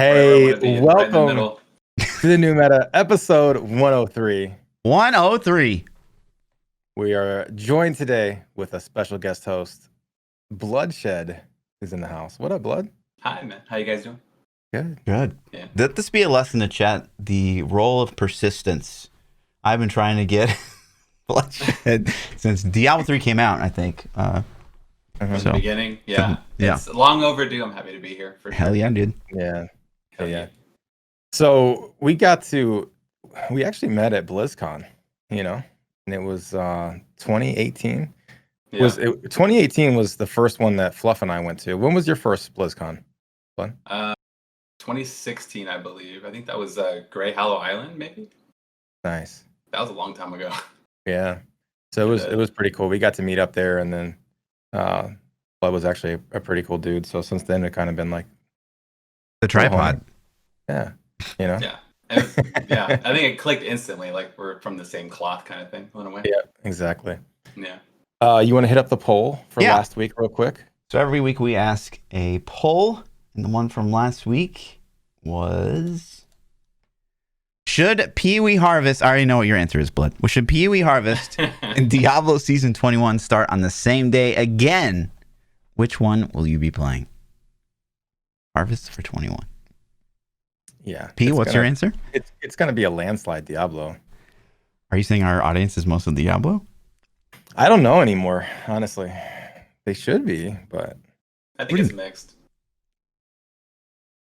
Wherever I want to Hey, be, right in the welcome middle. to the new meta, episode 103. 103. We are joined today with a special guest host, Bluddshed, who's in the house. What up, Blood? Hi, man. How you guys doing? Good. Yeah. Let this be a lesson to chat. The role of persistence. I've been trying to get Bloodshed since Diablo 3 came out, I think. From the beginning, yeah. Yeah. It's long overdue. I'm happy to be here. For Hell sure. yeah, dude. Yeah. Hell Yeah. So we actually met at BlizzCon, and it was 2018. Yeah. 2018 was the first one that Fluff and I went to. When was your first BlizzCon? 2016, I believe. I think that was Grey Hollow Island, maybe. Nice. That was a long time ago. Yeah. So it was pretty cool. We got to meet up there, and then Blood was actually a pretty cool dude. So since then, it kind of been like The tripod. Yeah. Yeah. And I think it clicked instantly. Like we're from the same cloth, kind of thing. In a way. Yeah. Exactly. Yeah. You want to hit up the poll for last week real quick? So every week we ask a poll, and the one from last week was... Should Pee-wee Harvest... I already know what your answer is, Blood. Well, should Pee-wee Harvest and Diablo Season 21 start on the same day again? Which one will you be playing? Harvest for 21. Yeah. P, what's your answer? It's going to be a landslide Diablo. Are you saying our audience is mostly Diablo? I don't know anymore, honestly. They should be, but... I think it's mixed.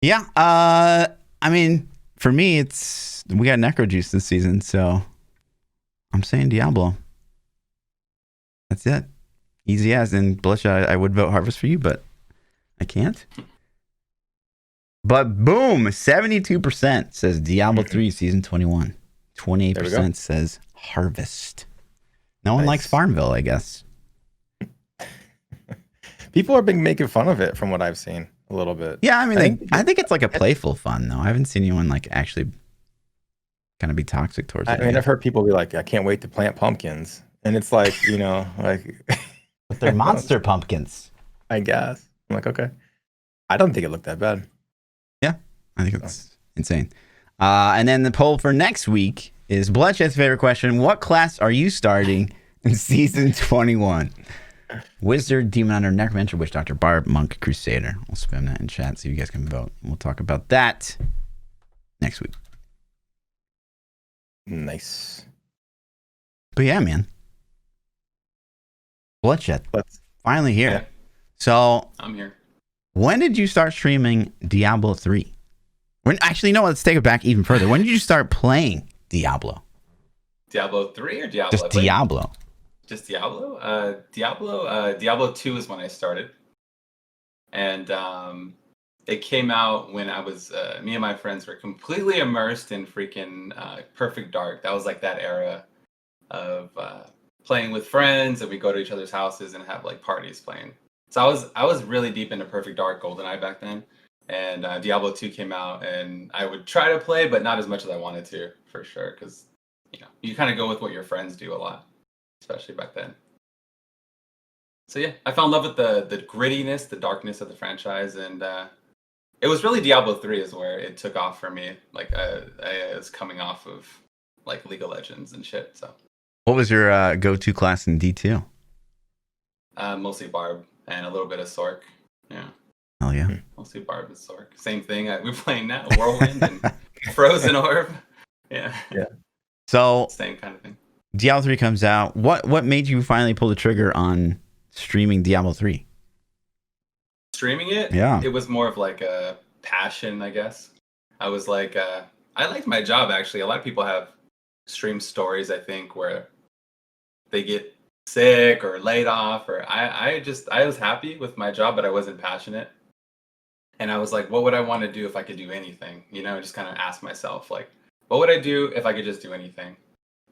Yeah. I mean, for me, we got Necro Juice this season, so I'm saying Diablo. That's it. Easy as. And Bloodshed, I would vote Harvest for you, but I can't. But boom, 72% says Diablo 3 Season 21. 28% says Harvest. No one likes Farmville, I guess. People are been making fun of it from what I've seen a little bit. Yeah, I mean, I think it's like a playful fun, though. I haven't seen anyone like actually kind of be toxic towards it. I mean, I've heard people be like, I can't wait to plant pumpkins. And it's like, like... But they're monster pumpkins. I guess. I'm like, okay. I don't think it looked that bad. Yeah, I think it's insane. And then the poll for next week is Bloodshed's favorite question. What class are you starting in Season 21? Wizard, Demon Hunter, Necromancer, Witch Doctor, Barb, Monk, Crusader. We'll spam that in chat so you guys can vote. We'll talk about that next week. Nice. But yeah, man. Bloodshed. Finally here. Yeah. So I'm here. When did you start streaming Diablo 3? Actually, no, let's take it back even further. When did you start playing Diablo? Diablo 3 or Diablo? Just Diablo. Just Diablo? Diablo 2 is when I started. And it came out when I was, me and my friends were completely immersed in freaking Perfect Dark. That was like that era of playing with friends, and we go to each other's houses and have like parties playing. So I was really deep into Perfect Dark GoldenEye back then. And Diablo 2 came out, and I would try to play, but not as much as I wanted to, for sure. Because, you kind of go with what your friends do a lot, especially back then. So yeah, I fell in love with the grittiness, the darkness of the franchise. And it was really Diablo 3 is where it took off for me. Like I was coming off of like League of Legends and shit. So what was your go-to class in D2? Mostly Barb and a little bit of Sork. Yeah. Oh yeah. Mostly Barb and Sork. Same thing we're playing now. Whirlwind and Frozen Orb. Yeah. Yeah. So same kind of thing. Diablo 3 comes out. What made you finally pull the trigger on streaming Diablo 3? Streaming it? Yeah. It was more of like a passion, I guess. I was like, I liked my job actually. A lot of people have stream stories, I think, where they get sick or laid off, or I was happy with my job, but I wasn't passionate. And I was like, what would I want to do if I could do anything? Just kind of ask myself, like, what would I do if I could just do anything?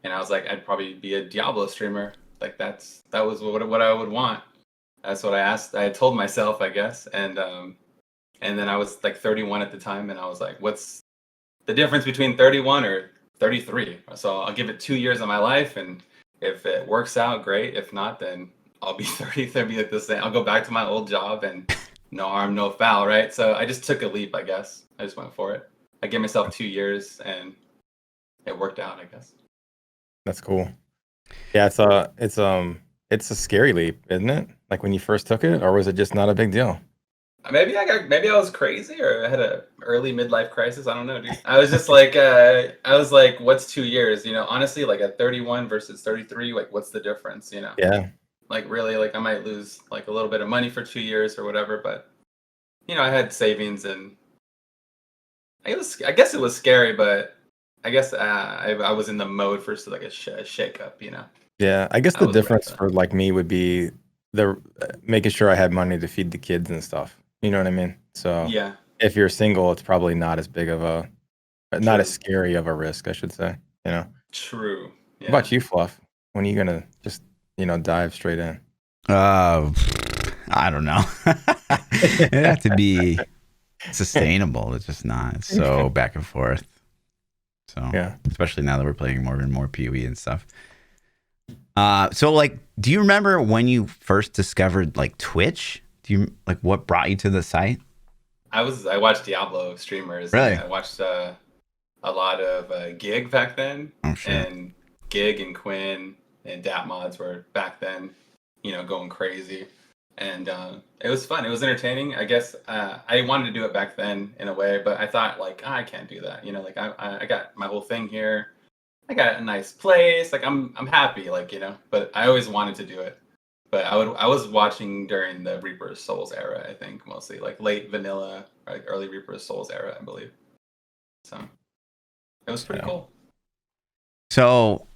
And I was like, I'd probably be a Diablo streamer. Like that was what I would want. That's what I asked. I told myself, I guess. And then I was like 31 at the time, and I was like, what's the difference between 31 or 33? So I'll give it 2 years of my life, and if it works out, great. If not, then I'll be 30. I'll be like the same. I'll go back to my old job, and no harm, no foul, right? So I just took a leap, I guess. I just went for it. I gave myself 2 years, and it worked out, I guess. That's cool. Yeah, it's a scary leap, isn't it? Like when you first took it, or was it just not a big deal? Maybe I was crazy, or I had a early midlife crisis. I don't know, dude. I was just like, what's 2 years? Honestly, like at 31 versus 33, like what's the difference? Yeah. Like really, like I might lose like a little bit of money for 2 years or whatever, but I had savings, and I guess it was scary, but I guess I was in the mode for like a shake up. Yeah, I guess I the was ready difference for for like me would be the making sure I had money to feed the kids and stuff. You know what I mean? So Yeah, if you're single, it's probably not as big of not as true, scary of a risk, I should say. true. What Yeah. about you, Fluff? When are you gonna just dive straight in? I don't know. It'd have to be sustainable. It's just not. It's so back and forth. So Yeah. especially now that we're playing more and more PoE and stuff. So like, do you remember when you first discovered like Twitch? Do you like what brought you to the site? I watched Diablo streamers. Really? I watched a lot of Gig back then, Oh shit. and Gig and Quinn and Dat mods were back then, going crazy, and it was fun. It was entertaining. I guess I wanted to do it back then in a way, but I thought like I can't do that. Like I got my whole thing here. I got a nice place. Like I'm happy. Like but I always wanted to do it. But I was watching during the Reaper of Souls era, I think, mostly like late vanilla, like early Reaper of Souls era, I believe. So it was pretty cool. So,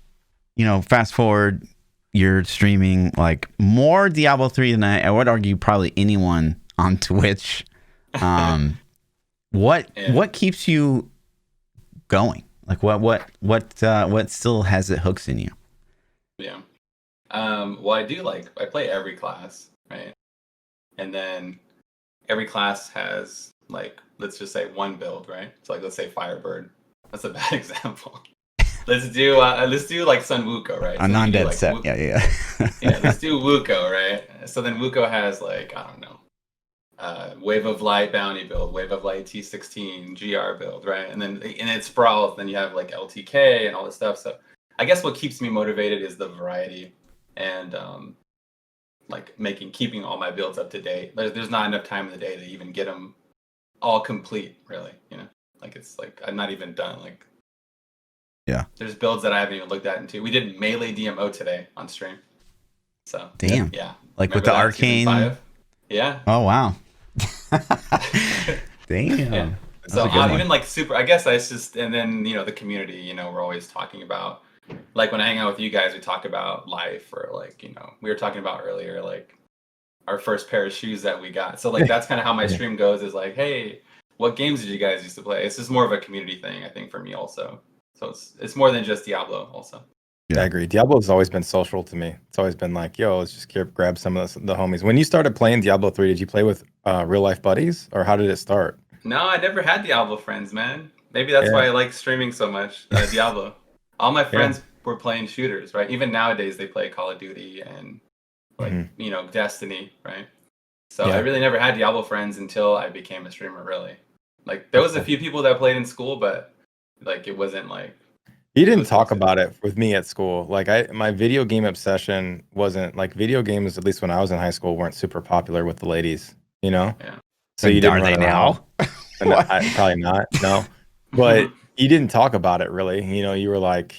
fast forward, you're streaming like more Diablo 3 than I would argue probably anyone on Twitch. What keeps you going? Like what still has it hooks in you? Yeah. Well, I play every class, right? And then every class has like, let's just say one build, right? So like, let's say Firebird. That's a bad example. Let's do like Sun Wuko, right? A non-dead set. Yeah. Yeah, let's do Wuko, right? So then Wuko has like, I don't know, Wave of Light bounty build, Wave of Light T16 GR build, right? And then it sprawls. Then you have like LTK and all this stuff. So I guess what keeps me motivated is the variety, and like keeping all my builds up to date. There's not enough time in the day to even get them all complete, really. Like it's like I'm not even done. Like yeah, there's builds that I haven't even looked at into. We did melee DMO today on stream. So damn, yeah, like with the arcane. Yeah. Oh wow. Damn. Yeah. So even like super, I guess it's just, and then the community, we're always talking about, like when I hang out with you guys, we talk about life, or like we were talking about earlier, like our first pair of shoes that we got. So like that's kind of how my stream goes, is like, hey, what games did you guys used to play? It's just more of a community thing, I think, for me also. So it's more than just Diablo also. Yeah, I agree. Diablo's always been social to me. It's always been like, yo, let's just grab some of the homies. When you started playing Diablo 3, did you play with real life buddies, or how did it start? No, I never had Diablo friends, man. Maybe that's why I like streaming so much, Diablo. All my friends were playing shooters, right? Even nowadays, they play Call of Duty and like, Destiny, right? So I really never had Diablo friends until I became a streamer, really. Like there was a few people that played in school, but like it wasn't like, you didn't talk about it with me at school. Like my video game obsession wasn't like, video games, at least when I was in high school, weren't super popular with the ladies, Yeah. So you didn't are they now? Probably not. No, but you didn't talk about it really. You were like,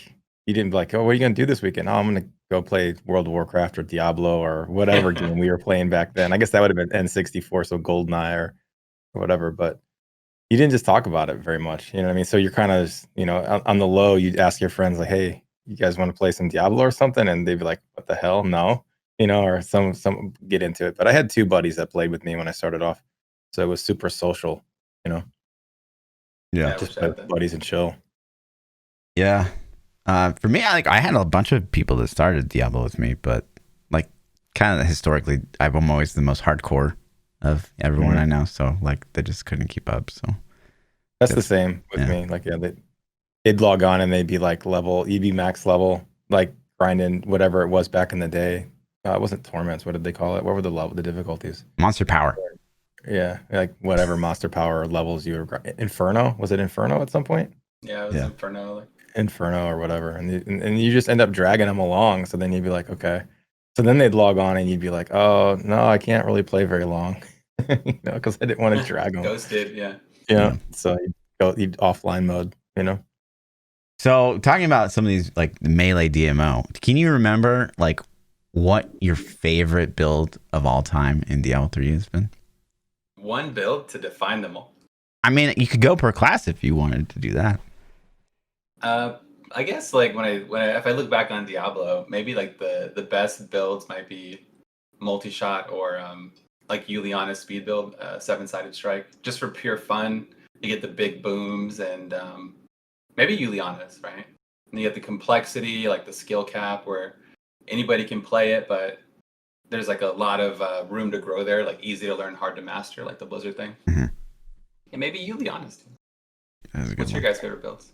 you didn't be like, oh, what are you gonna do this weekend? Oh, I'm gonna go play World of Warcraft or Diablo or whatever game we were playing back then. I guess that would have been N64, so GoldenEye or whatever. But you didn't just talk about it very much. You know what I mean? So you're kind of, on the low, you'd ask your friends like, hey, you guys want to play some Diablo or something? And they'd be like, what the hell? No, or some get into it. But I had two buddies that played with me when I started off. So it was super social, Yeah, just buddies and chill. Yeah. For me, I had a bunch of people that started Diablo with me, but like kind of historically, I'm always the most hardcore of everyone I know. So like they just couldn't keep up. So that's the same with me. Like, they'd log on and they'd be like you'd be max level, like grinding whatever it was back in the day. It wasn't torments. What did they call it? What were the difficulties? Monster power. Yeah, like whatever monster power levels you were. Inferno, was it Inferno at some point? Yeah, it was Inferno. Like, Inferno or whatever, and you just end up dragging them along. So then you'd be like, okay. So then they'd log on and you'd be like, oh no, I can't really play very long, because I didn't want to drag them. Ghosted, yeah. Yeah. So you'd offline mode, So talking about some of these like the melee DMO, can you remember like what your favorite build of all time in Diablo 3 has been? One build to define them all. I mean, you could go per class if you wanted to do that. I guess like when I if I look back on Diablo, maybe like the best builds might be multi-shot or like Juliana's speed build, 7-sided strike, just for pure fun. You get the big booms and maybe Juliana's, right? And you get the complexity, like the skill cap, where anybody can play it, but there's like a lot of room to grow there, like easy to learn, hard to master, like the Blizzard thing. Mm-hmm. And maybe Juliana's too. What's one. Your guys' favorite builds?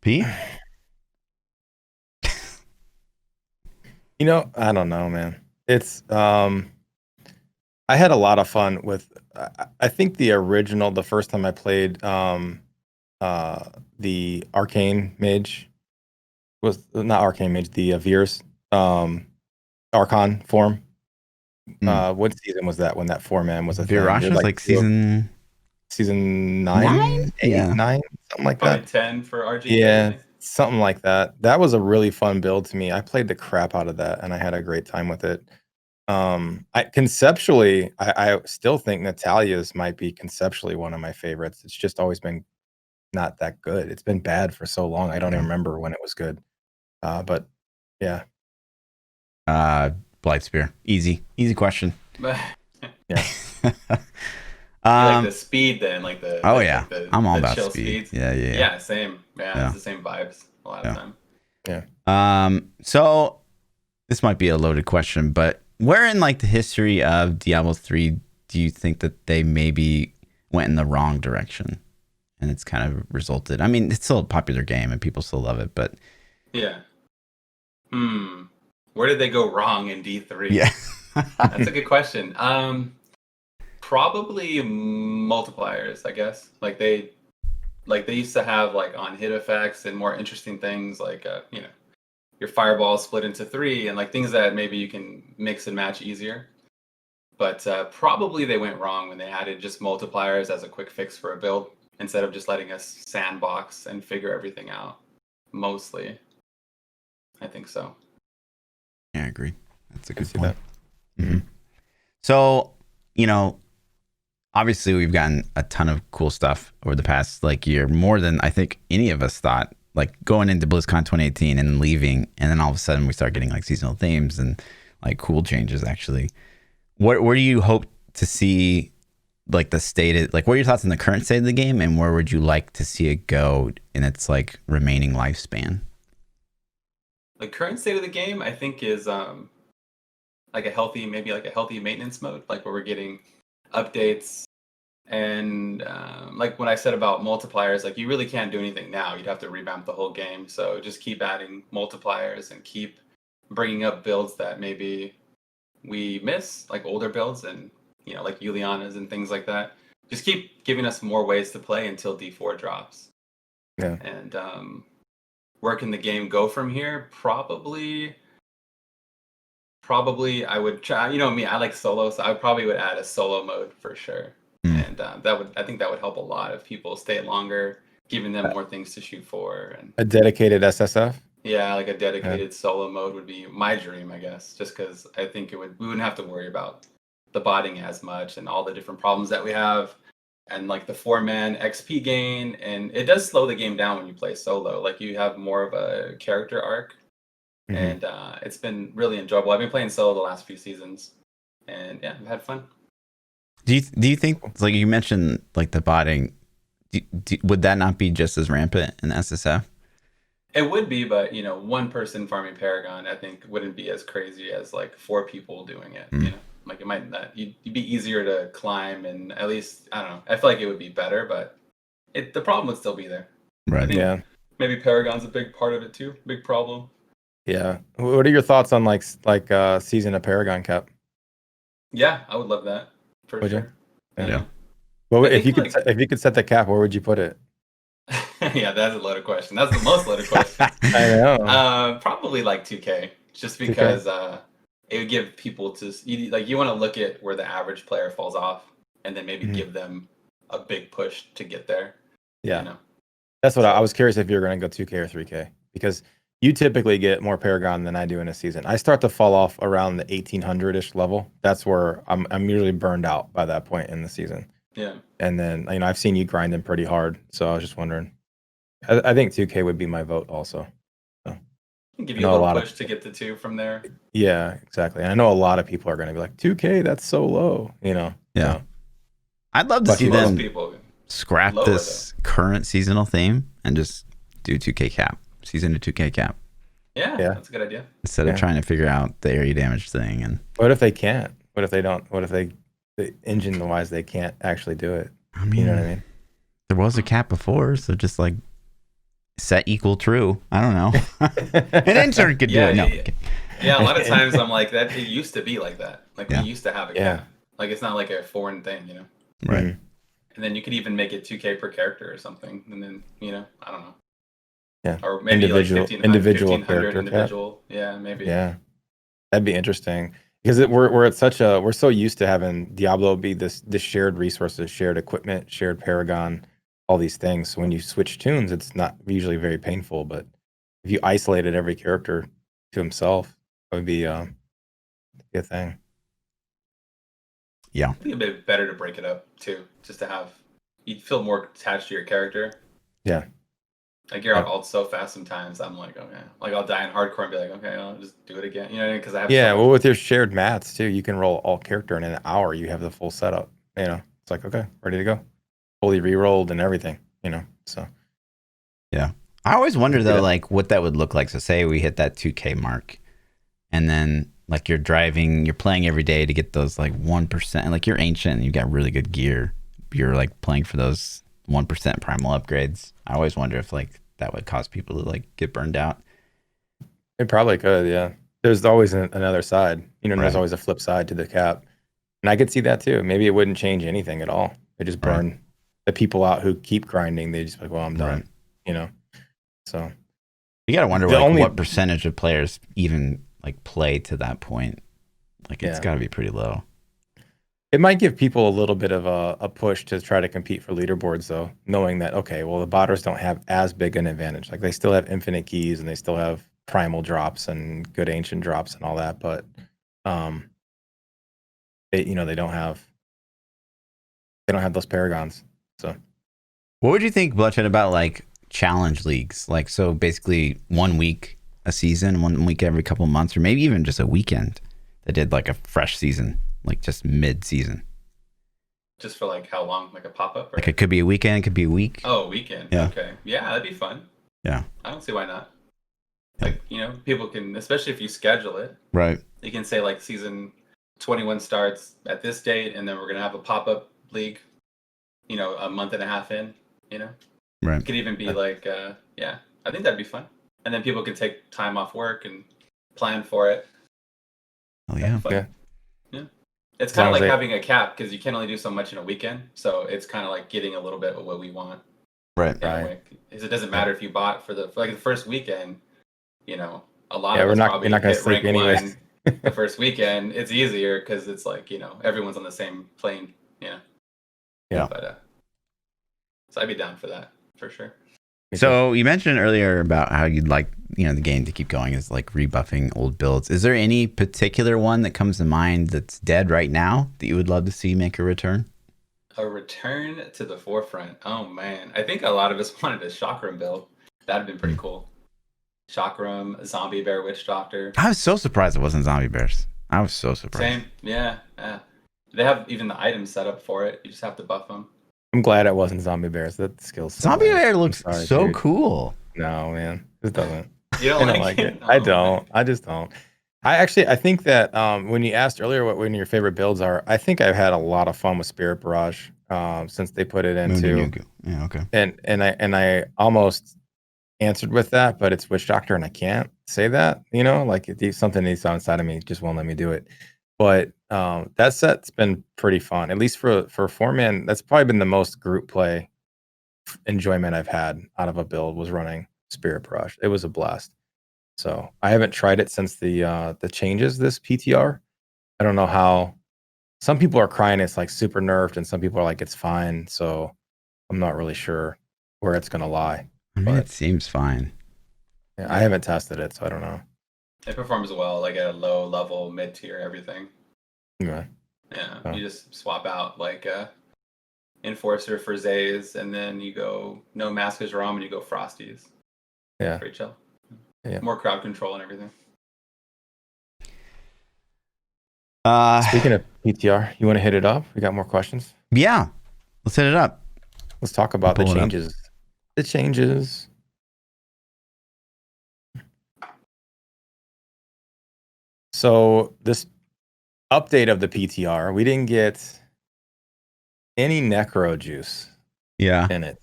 P? I don't know, man. It's I had a lot of fun with. I think the first time I played the Arcane Mage was not Arcane Mage, the Veers Archon form. What season was that when that 4-man was a Virash thing? was like season 9, 8, Yeah. 9, something like Probably that. 10 for RG. Yeah, something like that. That was a really fun build to me. I played the crap out of that, and I had a great time with it. Conceptually, I still think Natalia's might be conceptually one of my favorites. It's just always been not that good. It's been bad for so long. I don't even remember when it was good. But yeah. Blightspear. Easy question. Yeah. Like the speed then, like the I'm all the about chill speed. speeds. Yeah, same. Yeah, it's the same vibes a lot of time. Yeah. So this might be a loaded question, but where in like the history of Diablo 3 do you think that they maybe went in the wrong direction and it's kind of resulted? I mean, it's still a popular game and people still love it, but yeah. Where did they go wrong in D3? Yeah. That's a good question. Probably multipliers, I guess. Like they used to have like on hit effects and more interesting things like your fireball split into 3 and like things that maybe you can mix and match easier. But probably they went wrong when they added just multipliers as a quick fix for a build instead of just letting us sandbox and figure everything out. Mostly, I think so. Yeah, I agree. That's a good see point. that. Mm-hmm. So, obviously we've gotten a ton of cool stuff over the past like year, more than I think any of us thought. Like going into BlizzCon 2018 and leaving, and then all of a sudden we start getting like seasonal themes and like cool changes. Actually, where do you hope to see like the state? Like, what are your thoughts on the current state of the game, and where would you like to see it go in its like remaining lifespan? The current state of the game, I think, is like a healthy maintenance mode, like where we're getting updates. And like what I said about multipliers, like you really can't do anything now. You'd have to revamp the whole game. So just keep adding multipliers and keep bringing up builds that maybe we miss, like older builds and, like Juliana's and things like that. Just keep giving us more ways to play until D4 drops. Yeah. And where can the game go from here? Probably I would try, me, I like solo, so I probably would add a solo mode for sure. And I think that would help a lot if people stay longer, giving them more things to shoot for. And a dedicated SSF. Yeah, like a dedicated solo mode would be my dream, I guess. Just because I think we wouldn't have to worry about the botting as much and all the different problems that we have, and like the 4-man XP gain, and it does slow the game down when you play solo. Like you have more of a character arc, and it's been really enjoyable. I've been playing solo the last few seasons, and yeah, I've had fun. Do you think, like you mentioned, like the botting, would that not be just as rampant in SSF? It would be, but one person farming Paragon, I think, wouldn't be as crazy as like 4 people doing it. Like it might not. You'd be easier to climb, and at least I don't know. I feel like it would be better, but the problem would still be there. Right. Yeah. Maybe Paragon's a big part of it too. Big problem. Yeah. What are your thoughts on like season of Paragon Cap? Yeah, I would love that for Would you? sure. Yeah. Well, I if you think, could if you could set the cap, where would you put it? yeah, that's a loaded question. That's the most loaded question. I know. Probably like 2K, just 2K? because it would give people you want to look at where the average player falls off, and then maybe Mhm. give them a big push to get there. Yeah. You know? That's what I So- was curious if you were going to go 2K or 3K, because you typically get more Paragon than I do in a season. I start to fall off around the 1800-ish level. That's where I'm usually burned out by that point in the season. Yeah. And then, I've seen you grinding pretty hard, so I was just wondering. I think 2K would be my vote also. Give I you a know a little lot of push to get to 2 from there. Yeah, exactly. And I know a lot of people are going to be like, 2K, that's so low, Yeah. So, I'd love to But see Most them people. scrap lower, this current seasonal theme and just do 2K cap, season to 2K cap, Yeah, Yeah. that's a good idea. instead of Yeah. trying to figure out the area damage thing. And what if they can't? What if they don't? What if the engine-wise, they can't actually do it? I mean, You know what I mean? there was a cap before, so just like set equal true. I don't know. An intern could do Yeah, it. No. yeah, Yeah, a lot of times I'm like that. It used to be like that. Like Yeah. we used to have a Yeah. cap. Like it's not like a foreign thing, Right. Mhm. And then you could even make it 2K per character or something, and then I don't know. Yeah. Or maybe Individual- like 1500, individual 1500 character cap. individual. Yeah, maybe. Yeah, that'd be interesting because we're at we're so used to having Diablo be this shared resources, shared equipment, shared Paragon, all these things. So when you switch tunes, it's not usually very painful. But if you isolated every character to himself, it would be a thing. Yeah. I think it'd be better to break it up too, just to have you'd feel more attached to your character. Yeah. Like you're out alt so fast sometimes. I'm like, okay, like I'll die in hardcore and be like, okay, I'll just do it again. You know what I mean? Because I have Yeah, so well, much- with your shared mats too, you can roll all character, and in an hour you have the full setup. It's like, okay, ready to go, fully re-rolled and everything. So I always wonder though, Yeah. like what that would look like. So say we hit that 2K mark, and then like you're playing every day to get those like 1%, and like you're ancient and you got really good gear. You're like playing for those 1% primal upgrades. I always wonder if like that would cause people to like get burned out. it probably could. Yeah, there's always another side. There's Right. always a flip side to the cap, and I could see that too. Maybe it wouldn't change anything at all. They just Right. burn the people out who keep grinding. They just like, well, I'm done. Right. So You gotta wonder The like only- what percentage of players even like play to that point. Like it's Yeah. got to be pretty low. it might give people a little bit of a push to try to compete for leaderboards, though, knowing that, okay, well, the botters don't have as big an advantage. Like they still have infinite keys and they still have primal drops and good ancient drops and all that, but they don't have those paragons. So What would you think, Bloodshed, about like challenge leagues? Like, so basically 1 week a season, 1 week every couple months, or maybe even just a weekend that did like a fresh season, like just mid-season. just for like how long? Like a pop up? Like it could be a weekend, it could be a week. Oh, a weekend. Yeah. Okay. Yeah, that'd be fun. Yeah. I don't see why not. Like people can, especially if you schedule it. Right. You can say like season 21 starts at this date, and then we're gonna have a pop up league. A month and a half in. Right. It could even be like, I think that'd be fun. And then people can take time off work and plan for it. Oh yeah. Fun. Yeah. It's As kind long of as like they- having a cap because you can only do so much in a weekend. So it's kind of like getting a little bit of what we want. Right. In a way. 'Cause it doesn't matter if you bought for the first weekend. A lot Yeah, of we're us not- probably you're not gonna hit sleep rank anyways. 1 the first weekend. It's easier because it's like everyone's on the same plane. Yeah. But so I'd be down for that for sure. So you mentioned earlier about how you'd like, the game to keep going is like rebuffing old builds. Is there any particular one that comes to mind that's dead right now that you would love to see make a return? A return to the forefront. Oh man, I think a lot of us wanted a Chakram build. That'd been pretty cool. Chakram, Zombie Bear, Witch Doctor. I was so surprised it wasn't zombie bears. I was so surprised. Same, yeah. They have even the items set up for it. You just have to buff them. I'm glad it wasn't zombie bears. That skill's so Zombie nice. bear looks Sorry, so dude. cool. No, man, it doesn't. You I don't don't like it. Oh, I don't. I just don't. I think that when you asked earlier what one of your favorite builds are, I think I've had a lot of fun with Spirit Barrage since they put it into. Yeah, okay. And I almost answered with that, but it's Witch Doctor, and I can't say that. Like it's something that's inside of me just won't let me do it. But That set's been pretty fun. At least for 4-man, that's probably been the most group play enjoyment I've had out of a build was running Spirit Barrage. It was a blast. So I haven't tried it since the changes this PTR. I don't know how. Some people are crying it's like super nerfed, and some people are like it's fine. So I'm not really sure where it's gonna lie. I mean, it seems fine. Yeah, I haven't tested it, so I don't know. It performs well, like at a low level, mid tier, everything. Yeah. Yeah, you just swap out like Enforcer for Zays, and then you go no Maskers ROM, and you go Frosties. Yeah. Pretty chill. Yeah. More crowd control and everything. Speaking of PTR, you want to hit it up? We got more questions? Yeah. Let's hit it up. Let's talk about the Pull it up. changes. The changes. So this update of the PTR, we didn't get any necro juice Yeah. in it.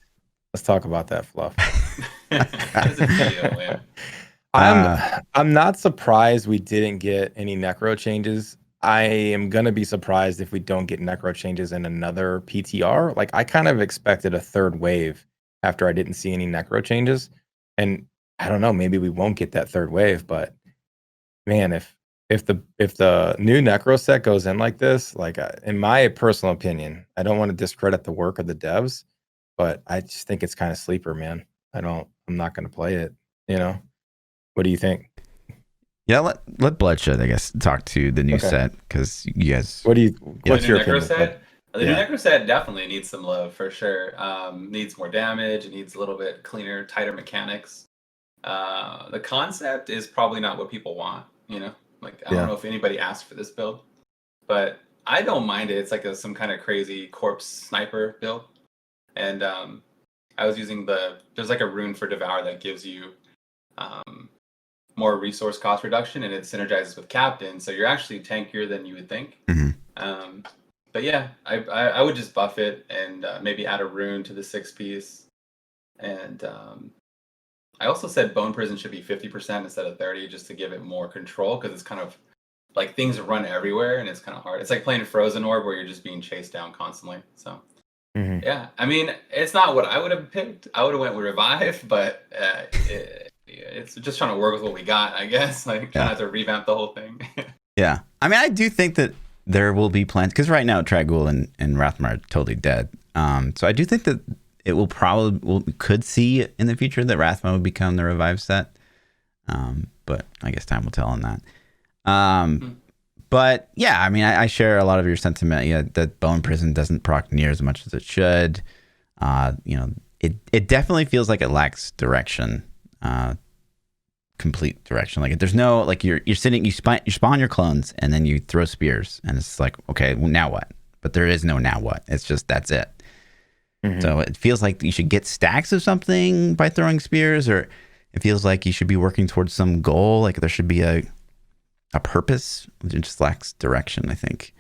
Let's talk about that, Fluff. That's a deal, man. I'm not surprised we didn't get any necro changes. I am gonna be surprised if we don't get necro changes in another PTR. Like I kind of expected a third wave after I didn't see any necro changes, and I don't know, maybe we won't get that third wave. But man, if the new necro set goes in like this, like in my personal opinion, I don't want to discredit the work of the devs, but I just think it's kind of sleeper, man. I'm not gonna play it. You know, what do you think? Yeah, let Bloodshed, I guess, talk to the new set because you guys. What's your necro opinion? set? The new necro set definitely needs some love for sure. Needs more damage. It needs a little bit cleaner, tighter mechanics. The concept is probably not what people want. You know, like I don't know if anybody asked for this build, but I don't mind it. It's like some kind of crazy corpse sniper build, and I was using there's like a rune for Devour that gives you more resource cost reduction, and it synergizes with Captain, so you're actually tankier than you would think. Mm-hmm. But yeah, I would just buff it and maybe add a rune to the 6-piece. And I also said Bone Prison should be 50% instead of 30, just to give it more control, because it's kind of like things run everywhere and it's kind of hard. It's like playing Frozen Orb where you're just being chased down constantly. So yeah, I mean, it's not what I would have picked. I would have went with Revive, but it's just trying to work with what we got, I guess. Like trying not to revamp the whole thing. Yeah, I mean, I do think that there will be plans because right now Trag'Oul and Rathmar are totally dead. So I do think that it will we could see in the future that Rathmar will become the Revive set. But I guess time will tell on that. But yeah, I mean, I share a lot of your sentiment. Yeah, that Bone Prison doesn't proc near as much as it should. You know, it definitely feels like it lacks direction. Complete direction. Like there's no, like you're sitting, you spawn your clones and then you throw spears and it's like, okay, well, now what? But there is no now what. It's just that's it. So it feels like you should get stacks of something by throwing spears, or it feels like you should be working towards some goal. Like there should be a purpose. It just lacks direction, I think.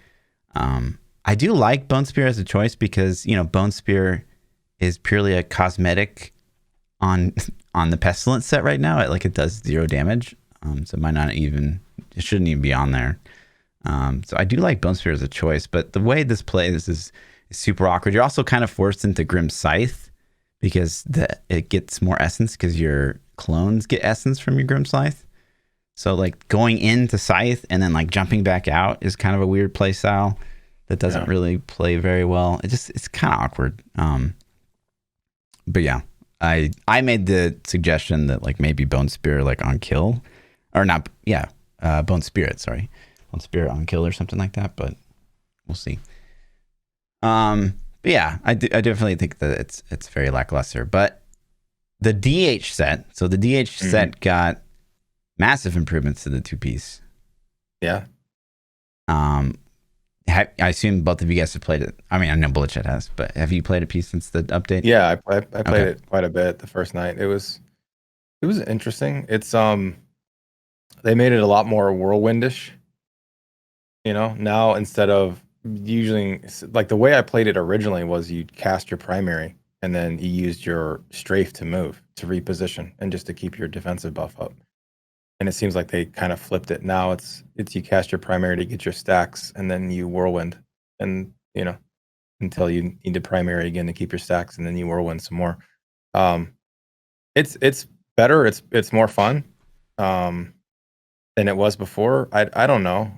I do like Bone Spear as a choice because, you know, Bone Spear is purely a cosmetic on the Pestilence set right now. It does 0 damage. So it might not even, it shouldn't even be on there. So I do like Bone Spear as a choice, but the way this plays is super awkward. You're also kind of forced into Grim Scythe because it gets more essence because your clones get essence from your Grim Scythe. So like going into Scythe and then like jumping back out is kind of a weird play style that doesn't really play very well. It's kind of awkward. But yeah, I made the suggestion that like maybe Bone Spear like on kill or not. Yeah. Bone Spirit, sorry. Bone Spirit on kill or something like that, but we'll see. But yeah, I definitely think that it's very lackluster, but the DH set, so the DH set got massive improvements to the 2-piece. Yeah. I assume both of you guys have played it. I mean, I know Bloodshed has, but have you played a piece since the update? Yeah, I played it quite a bit the first night. It was interesting. It's they made it a lot more whirlwindish. You know, now instead of using like the way I played it originally was you cast your primary and then you used your strafe to move, to reposition, and just to keep your defensive buff up. and it seems like they kind of flipped it. Now it's you cast your primary to get your stacks, and then you whirlwind, and until you need to primary again to keep your stacks, and then you whirlwind some more. It's better. It's more fun than it was before. I don't know.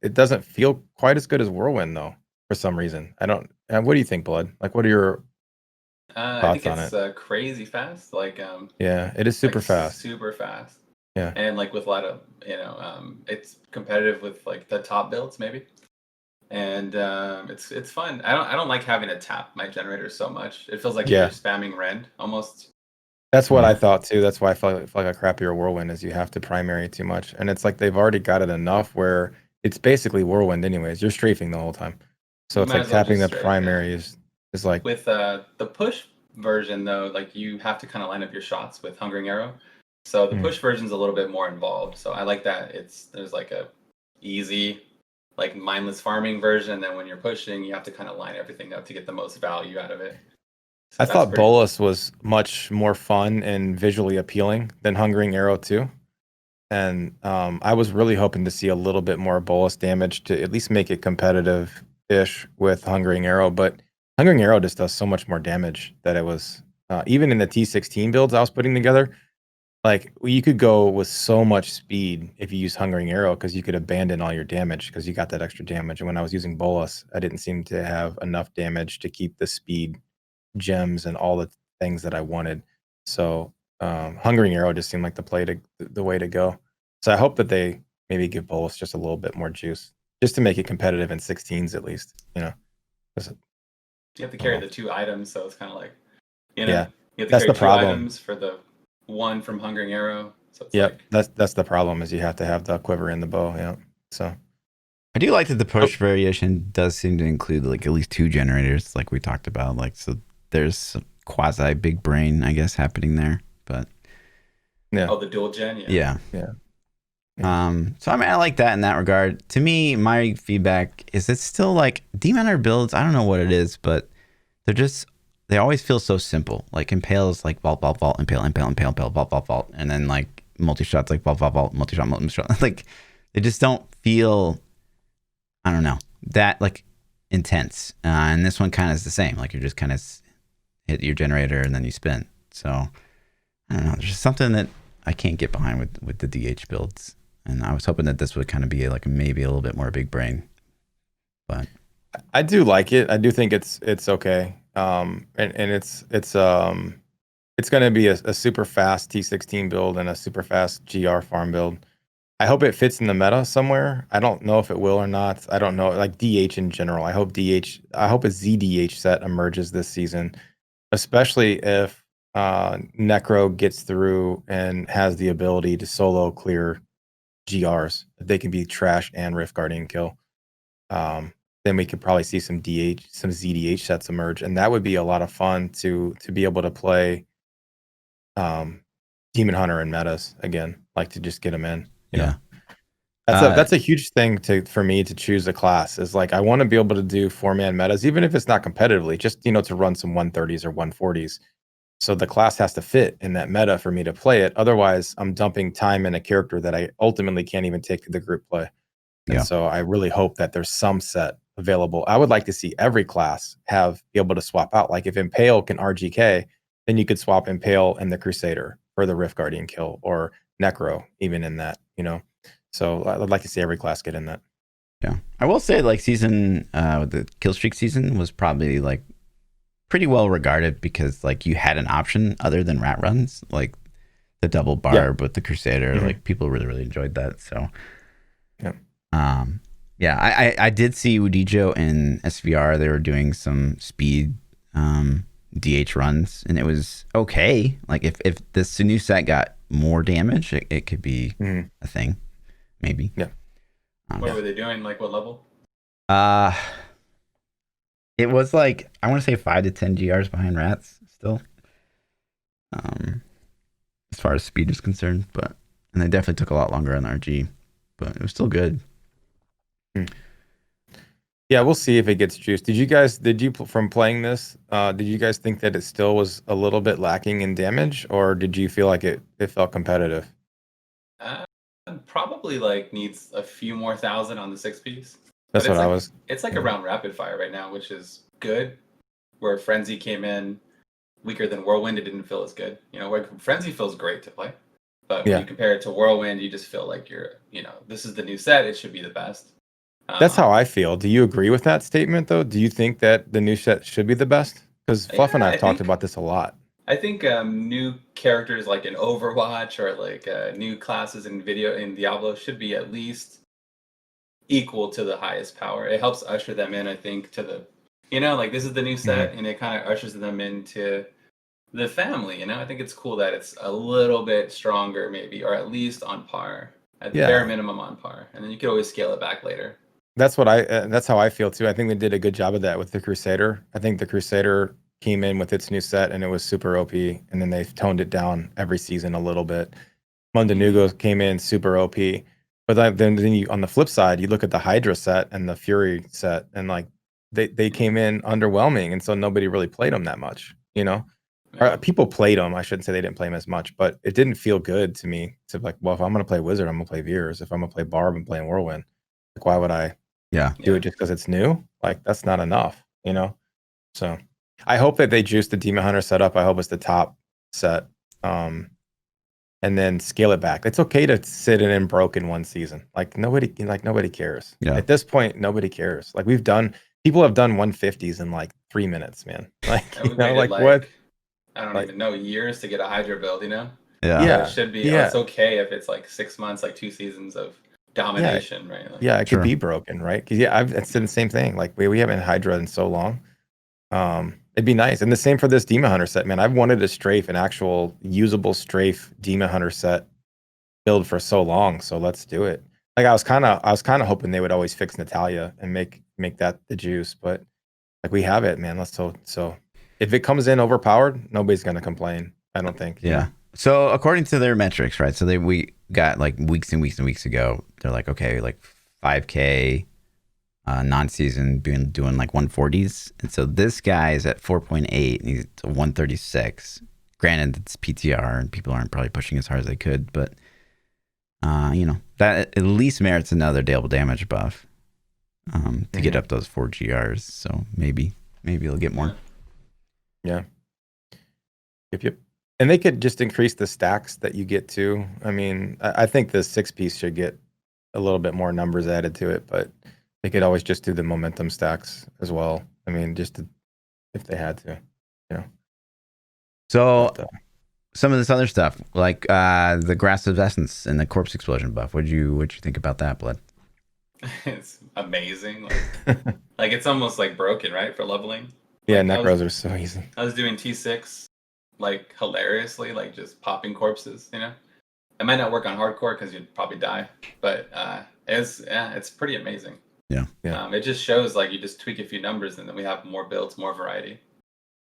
It doesn't feel quite as good as whirlwind though, for some reason. I don't. What do you think, Blood? Like, what are your I think thoughts on it's crazy fast. Like Yeah, it is super like fast. super fast. Yeah. And like with a lot of it's competitive with like the top builds maybe. And it's fun. I don't like having to tap my generator so much. It feels like Yeah. you're spamming rend almost. That's what I thought too. That's why I feel like a crappier whirlwind is you have to primary too much, and it's like they've already got it enough where it's basically whirlwind anyways. You're strafing the whole time, so You it's might like as well tapping the just strafe, primary is like With the push version though, like you have to kind of line up your shots with Hungering Arrow. So the push version's a little bit more involved. So I like that there's like a easy, like mindless farming version. And then when you're pushing, you have to kind of line everything up to get the most value out of it. So I that's thought pretty Bolus was much more fun and visually appealing than Hungering Arrow too. And I was really hoping to see a little bit more Bolus damage to at least make it competitive-ish with Hungering Arrow. But Hungering Arrow just does so much more damage that it was, even in the T16 builds I was putting together, like you could go with so much speed if you use Hungering Arrow because you could abandon all your damage because you got that extra damage. And when I was using Bolus, I didn't seem to have enough damage to keep the speed, gems, and all the things that I wanted. So Hungering Arrow just seemed like the way to go. So I hope that they maybe give Bolus just a little bit more juice, just to make it competitive in 16s at least. You have to carry the 2 items, so it's kind of like, Yeah, you have to that's carry the 2 problem. items for the one from Hungering Arrow. So it's Yep, that's the problem is you have to have the quiver in the bow. Yeah, so I do like that the push variation does seem to include like at least 2 generators, like we talked about. Like, so there's some quasi big brain, I guess, happening there. But yeah, the dual gen. Yeah. Yeah. So I mean, I like that in that regard. To me, my feedback is it's still like Demon Hunter builds. I don't know what it is, but they always feel so simple. Like Impale is like vault, impale, vault, and then like multi-shots like vault, multi-shot. Like they just don't feel, I don't know, that like intense. And this one kind of is the same. Like you're just kind of hit your generator and then you spin. So I don't know. There's just something that I can't get behind with the DH builds. And I was hoping that this would kind of be like maybe a little bit more big brain. But I do like it. I do think it's okay. And it's going to be a super fast T16 build and a super fast GR farm build. I hope it fits in the meta somewhere. I don't know if it will or not. I don't know. Like DH in general. I hope a ZDH set emerges this season, especially if Necro gets through and has the ability to solo clear GRs. They can be trash and Rift Guardian kill. Then we could probably see some ZDH sets emerge, and that would be a lot of fun to be able to play Demon Hunter and metas again, like to just get them in. You know? That's a huge thing for me to choose a class. Is like I want to be able to do 4-man metas, even if it's not competitively, just to run some 130s or 140s. So the class has to fit in that meta for me to play it. Otherwise, I'm dumping time in a character that I ultimately can't even take to the group play. And so I really hope that there's some set available. I would like to see every class be able to swap out. Like if Impale can RGK, then you could swap Impale and the Crusader for the Rift Guardian kill, or Necro even in that, So I'd like to see every class get in that. Yeah. I will say like the Killstreak season was probably like pretty well regarded because like you had an option other than rat runs, like the double barb with the Crusader. Like people really, really enjoyed that. So I did see Udijo and SVR. They were doing some speed DH runs, and it was okay. Like if this new set got more damage, it could be a thing, maybe. Yeah. What were they doing? Like what level? It was like I want to say 5 to 10 GRs behind rats still. As far as speed is concerned, and they definitely took a lot longer on RG, but it was still good. Yeah, we'll see if it gets juiced. From playing this, did you guys think that it still was a little bit lacking in damage, or did you feel like it felt competitive? Probably like needs a few more thousand on the 6-piece. That's what I like, was. It's like around rapid fire right now, which is good. Where Frenzy came in weaker than Whirlwind, it didn't feel as good. Where Frenzy feels great to play, but when you compare it to Whirlwind, you just feel like this is the new set. It should be the best. That's how I feel. Do you agree with that statement, though? Do you think that the new set should be the best? Because Fluff and I have talked about this a lot. I think new characters like in Overwatch or like new classes in Diablo should be at least equal to the highest power. It helps usher them in, I think, to the, like this is the new set, and it kind of ushers them into the family. I think it's cool that it's a little bit stronger, maybe, or at least on par, at the bare minimum on par, and then you can always scale it back later. That's how I feel too. I think they did a good job of that with the Crusader. I think the Crusader came in with its new set and it was super OP, and then they've toned it down every season a little bit. Mundanugo came in super OP, but then you, on the flip side, you look at the Hydra set and the Fury set, and like they came in underwhelming, and so nobody really played them that much. Or people played them. I shouldn't say they didn't play them as much, but it didn't feel good to me to like, well, if I'm gonna play Wizard, I'm gonna play Veers. If I'm gonna play Barb, I'm playing Whirlwind. Like, why would I do it just because it's new? Like, that's not enough, So I hope that they juice the Demon Hunter setup. I hope it's the top set, and then scale it back. It's okay to sit in broken one season. Nobody cares. Yeah. At this point, nobody cares. Like, people have done 150s in like 3 minutes, man. Like, what? I don't even know, years to get a Hydra build. Yeah. It should be. It's okay if it's like 6 months, like 2 seasons of domination, right? Like, it could be broken, right? Because I've said the same thing. Like, we haven't Hydra in so long. It'd be nice, and the same for this Demon Hunter set, man. I've wanted a strafe, an actual usable strafe Demon Hunter set build for so long. So let's do it. Like, I was kind of hoping they would always fix Natalia and make that the juice, but like, we have it, man. So if it comes in overpowered, nobody's gonna complain, I don't think. Yeah. So according to their metrics, right? So we got like weeks and weeks and weeks ago, they're like, okay, like 5K non-season doing like 140s. And so this guy is at 4.8 and he's a 136. Granted, it's PTR and people aren't probably pushing as hard as they could, but that at least merits another double damage buff to get up those 4 GRs. So maybe he'll get more. Yeah. Yep. And they could just increase the stacks that you get too. I mean, I think the 6-piece should get a little bit more numbers added to it, but they could always just do the momentum stacks as well. I mean, if they had to, So some of this other stuff, like the Grasp of Essence and the Corpse Explosion buff, what'd you think about that, Blood? It's amazing. Like it's almost like broken, right, for leveling. Yeah, necros are so easy. I was doing T6 like hilariously, like just popping corpses. It might not work on hardcore because you'd probably die, but it's pretty amazing. Yeah. It just shows like you just tweak a few numbers and then we have more builds, more variety.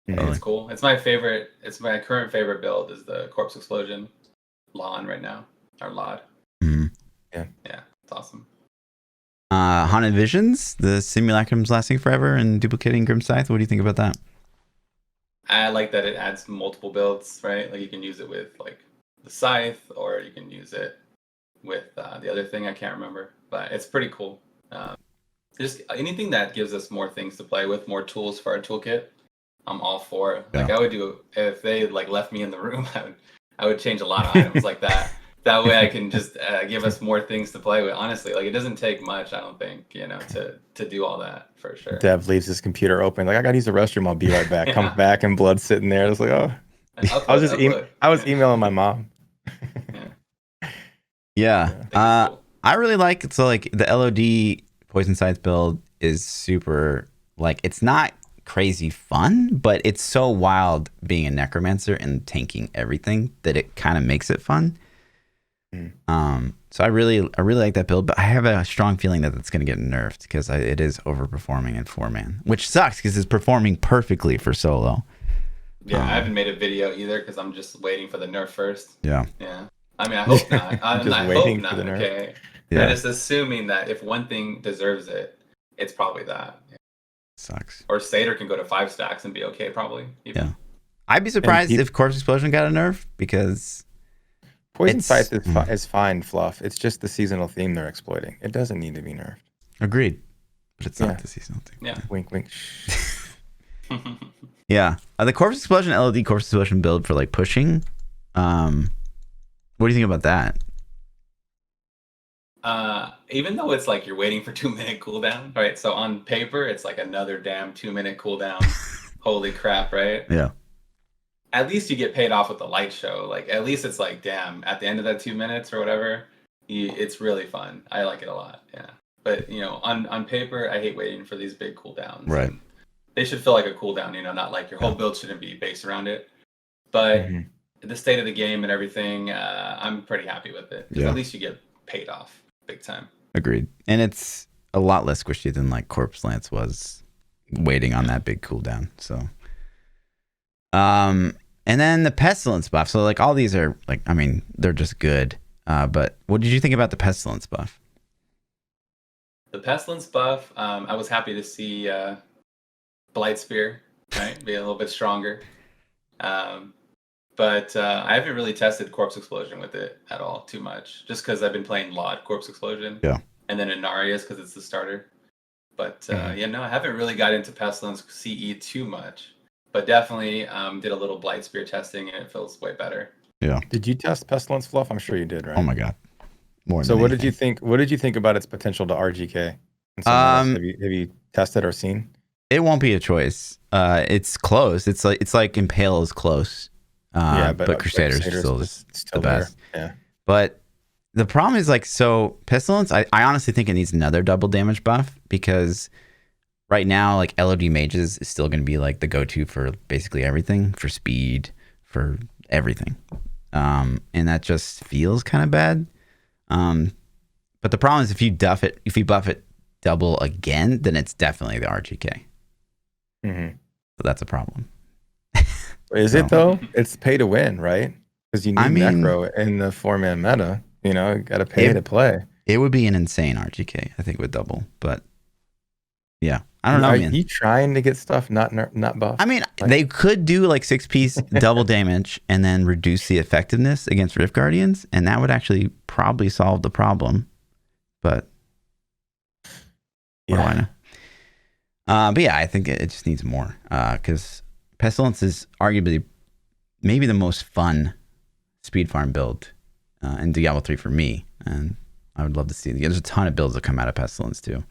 Mm-hmm. It's cool. It's my favorite. It's my current favorite build is the Corpse Explosion Lawn right now, or Lod. Mm-hmm. Yeah, it's awesome. Haunted Visions, the simulacrums lasting forever and duplicating Grim Scythe. What do you think about that? I like that it adds multiple builds, right? Like you can use it with like the Scythe, or you can use it with the other thing I can't remember, but it's pretty cool. Just anything that gives us more things to play with, more tools for our toolkit, I'm all for it. Like I would do if they like left me in the room, I would change a lot of items like that. That way I can just give us more things to play with. Honestly, like it doesn't take much, I don't think, to do all that for sure. Dev leaves his computer open. Like, I gotta use the restroom. I'll be right back. Comes back and Blood's sitting there. It's like, oh, I was emailing my mom. Yeah. I really like the LOD Poison Scythe build is super, like, it's not crazy fun, but it's so wild being a Necromancer and tanking everything that it kind of makes it fun. So I really like that build, but I have a strong feeling that it's going to get nerfed because it is overperforming in 4-man, which sucks because it's performing perfectly for solo. Yeah, I haven't made a video either because I'm just waiting for the nerf first. Yeah. I mean, I hope not. I hope not. Okay. Yeah. I'm just assuming that if one thing deserves it, it's probably that. Sucks. Or Satyr can go to 5 stacks and be okay, probably. Yeah. I'd be surprised if Corpse Explosion got a nerf because Poison It's- Scythe is fine fluff. It's just the seasonal theme they're exploiting. It doesn't need to be nerfed. Agreed. But it's Yeah. not the seasonal thing. Yeah. Wink, wink. Yeah. The Corpse Explosion LOD Corpse Explosion build for like pushing. What do you think about that? Even though it's like you're waiting for 2-minute cooldown, right? So on paper, it's like another damn 2-minute cooldown. Holy crap, right? Yeah. At least you get paid off with the light show. Like, at least it's like, damn, at the end of that 2 minutes or whatever, it's really fun. I like it a lot. Yeah. But, you know, on paper, I hate waiting for these big cooldowns. Right. And they should feel like a cooldown, you know, not like your whole build shouldn't be based around it. But the state of the game and everything, I'm pretty happy with it. 'Cause at least you get paid off big time. Agreed. And it's a lot less squishy than like Corpse Lance was waiting on that big cooldown. So, and then the Pestilence buff. So like all these are like, I mean, they're just good. But what did you think about the Pestilence buff? The Pestilence buff, I was happy to see Blight Spear, right, be a little bit stronger. But I haven't really tested Corpse Explosion with it at all too much, just because I've been playing LOD Corpse Explosion. Yeah. And then Inarius because it's the starter. But yeah, no, I haven't really got into Pestilence CE too much. But definitely did a little Blight Spear testing and it feels way better. Yeah. Did you test Pestilence fluff? I'm sure you did, right? Oh my God. More So than what anything. did you think? What did you think about its potential to RGK? Have you tested or seen? It won't be a choice. It's close. It's like Impale is close. But Crusader's still the best. Yeah. But the problem is like, so Pestilence, I honestly think it needs another double damage buff because right now, like LOD mages is still going to be like the go-to for basically everything, for speed, for everything. And that just feels kind of bad. But the problem is if you buff it double again, then it's definitely the RGK. So that's a problem. Is it though? It's pay to win, right? Because you need Necro in the 4-man meta. You know, got to pay to play. It would be an insane RGK. I think it would double, but yeah, I don't know. Are man. you trying to get stuff not buffed? I mean, they could do like 6-piece double damage and then reduce the effectiveness against Rift Guardians, and that would actually probably solve the problem. But what do I know? But yeah, I think it just needs more because Pestilence is arguably maybe the most fun speed farm build in Diablo 3 for me, and I would love to see. There's a ton of builds that come out of Pestilence too.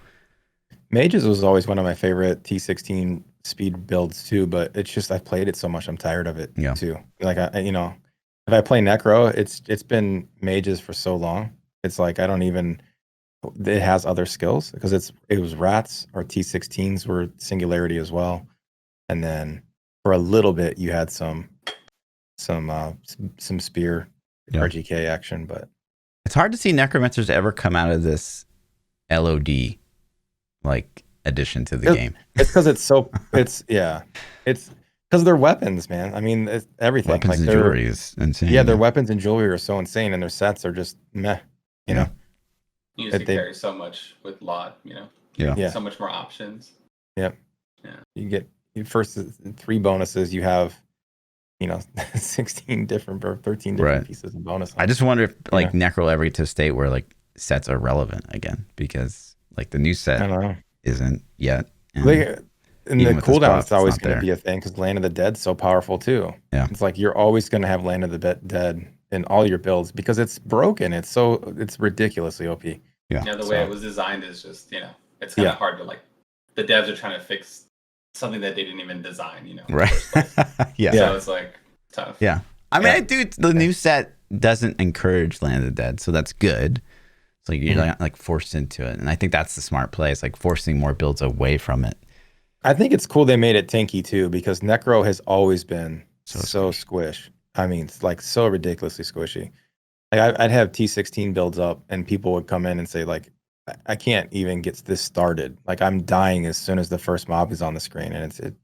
Mages was always one of my favorite T16 speed builds too, but it's just I've played it so much I'm tired of it too. Like if I play Necro, it's been Mages for so long. It's like I don't even. It has other skills because it was rats or T16s were singularity as well, and then for a little bit you had some spear RGK action, but it's hard to see Necromancers ever come out of this LOD like addition to the game. It's because it's because their weapons, man. I mean, it's everything. Weapons like and jewelry is insane. Yeah, their weapons and jewelry are so insane, and their sets are just meh. You know. You used to carry so much with LOD, you know? Yeah. So much more options. Yep. Yeah. You get first 3 bonuses, you have, 16 different or 13 different pieces of bonus. I just wonder if like Necro will ever get to a state where like sets are relevant again because like the new set isn't yet. And the cooldown is always going to be a thing because Land of the Dead's so powerful too. Yeah. It's like you're always going to have Land of the Dead in all your builds because it's broken. It's ridiculously OP. Yeah, the way it was designed is just, it's kind of hard to like, the devs are trying to fix something that they didn't even design, Right. Yeah. So it's like tough. Yeah. I mean, the new set doesn't encourage Land of the Dead, so that's good. It's like you're not like forced into it. And I think that's the smart play. It's like forcing more builds away from it. I think it's cool they made it tanky too because Necro has always been so squish. I mean, it's like so ridiculously squishy. Like I'd have T16 builds up and people would come in and say like, I can't even get this started. Like I'm dying as soon as the first mob is on the screen, and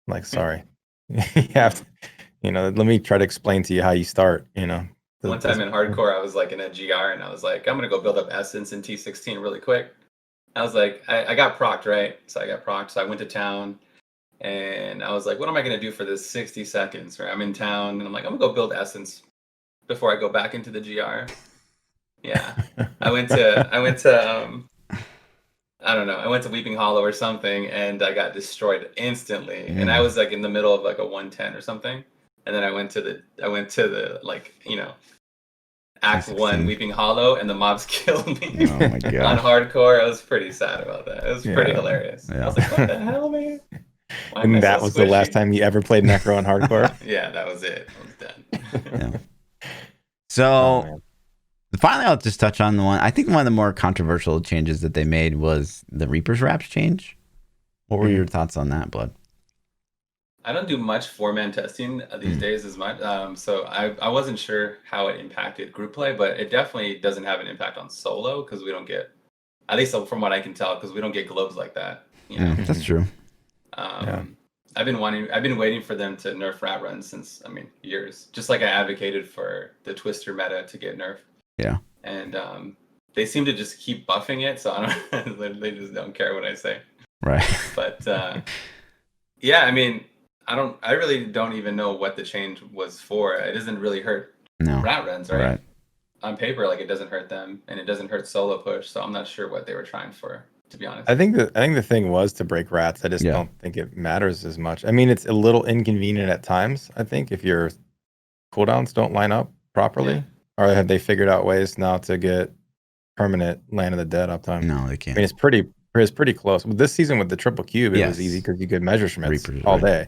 like sorry, you have to, let me try to explain to you how you start. One time in hardcore, I was like in a GR and I was like, I'm gonna go build up Essence in T16 really quick. I was like, I got procced, right? So I got procced. So I went to town and I was like, what am I gonna do for this 60 seconds? Right? I'm in town and I'm like, I'm gonna go build Essence before I go back into the GR. Yeah, I went to I don't know. I went to Weeping Hollow or something, and I got destroyed instantly. And I was like in the middle of like a 110 or something. And then I went to the like, you know, Act 1 Weeping Hollow, and the mobs killed me. Oh my god! On hardcore, I was pretty sad about that. It was pretty hilarious. Yeah. I was like, what the hell, man? And that was the last time you ever played Necro on hardcore? Yeah, that was it. I was done. Yeah. So finally, I'll just touch on I think one of the more controversial changes that they made was the Reaper's Wraps change. What were your thoughts on that, Blood? I don't do much 4-man testing these days as much, so I wasn't sure how it impacted group play, but it definitely doesn't have an impact on solo because we don't get, at least from what I can tell, because we don't get globes like that. You know? That's true. I've been waiting for them to nerf rat runs since, years. Just like I advocated for the Twister meta to get nerfed. Yeah. And they seem to just keep buffing it, so I don't. They just don't care what I say. Right. But yeah, I really don't even know what the change was for. It doesn't really hurt rat runs, right? On paper, like it doesn't hurt them, and it doesn't hurt solo push. So I'm not sure what they were trying for, to be honest. I think the thing was to break rats. I just don't think it matters as much. It's a little inconvenient at times. I think if your cooldowns don't line up properly, or have they figured out ways now to get permanent Land of the Dead uptime? No, they can't. It's pretty close. With this season with the triple cube, it was easy because you could measure Schmitz all day.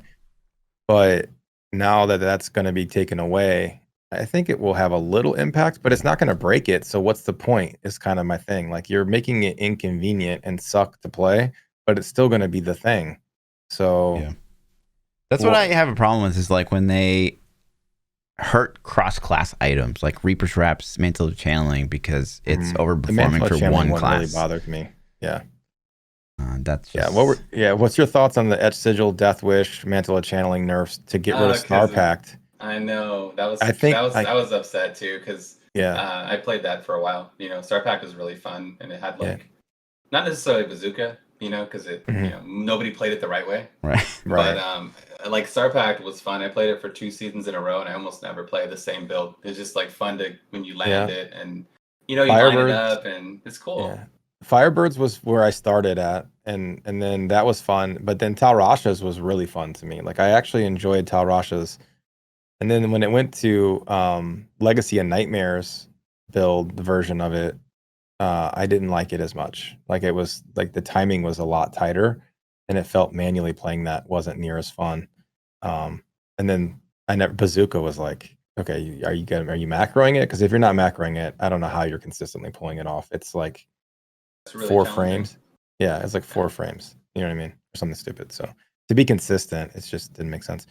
But now that that's going to be taken away, I think it will have a little impact, but it's not going to break it. So what's the point? Is kind of my thing. Like you're making it inconvenient and suck to play, but it's still going to be the thing. So that's what I have a problem with is like when they hurt cross-class items like Reaper's Wraps, Mantle of Channeling, because it's overperforming for one class. Really bothered me. Yeah. That's just... What's your thoughts on the Etch Sigil, Death Wish, Mantle of Channeling nerfs to get rid of Star Pact? I know I was upset too because I played that for a while. You know, Star Pact was really fun, and it had like not necessarily bazooka, you know, because it you know nobody played it the right way. Right. But like Star Pact was fun. I played it for 2 seasons in a row, and I almost never play the same build. It's just like fun to when you land it, and you know you line it up, and it's cool. Yeah. Firebirds was where I started at, and then that was fun. But then Tal Rasha's was really fun to me. Like I actually enjoyed Tal Rasha's. And then when it went to Legacy and Nightmares build, the version of it, I didn't like it as much. Like it was like the timing was a lot tighter, and it felt manually playing that wasn't near as fun. And then Bazooka was like, okay, are you macroing it? Because if you're not macroing it, I don't know how you're consistently pulling it off. It's like really 4 frames. Yeah, it's like 4 frames. You know what I mean? Or something stupid. So to be consistent, it just didn't make sense.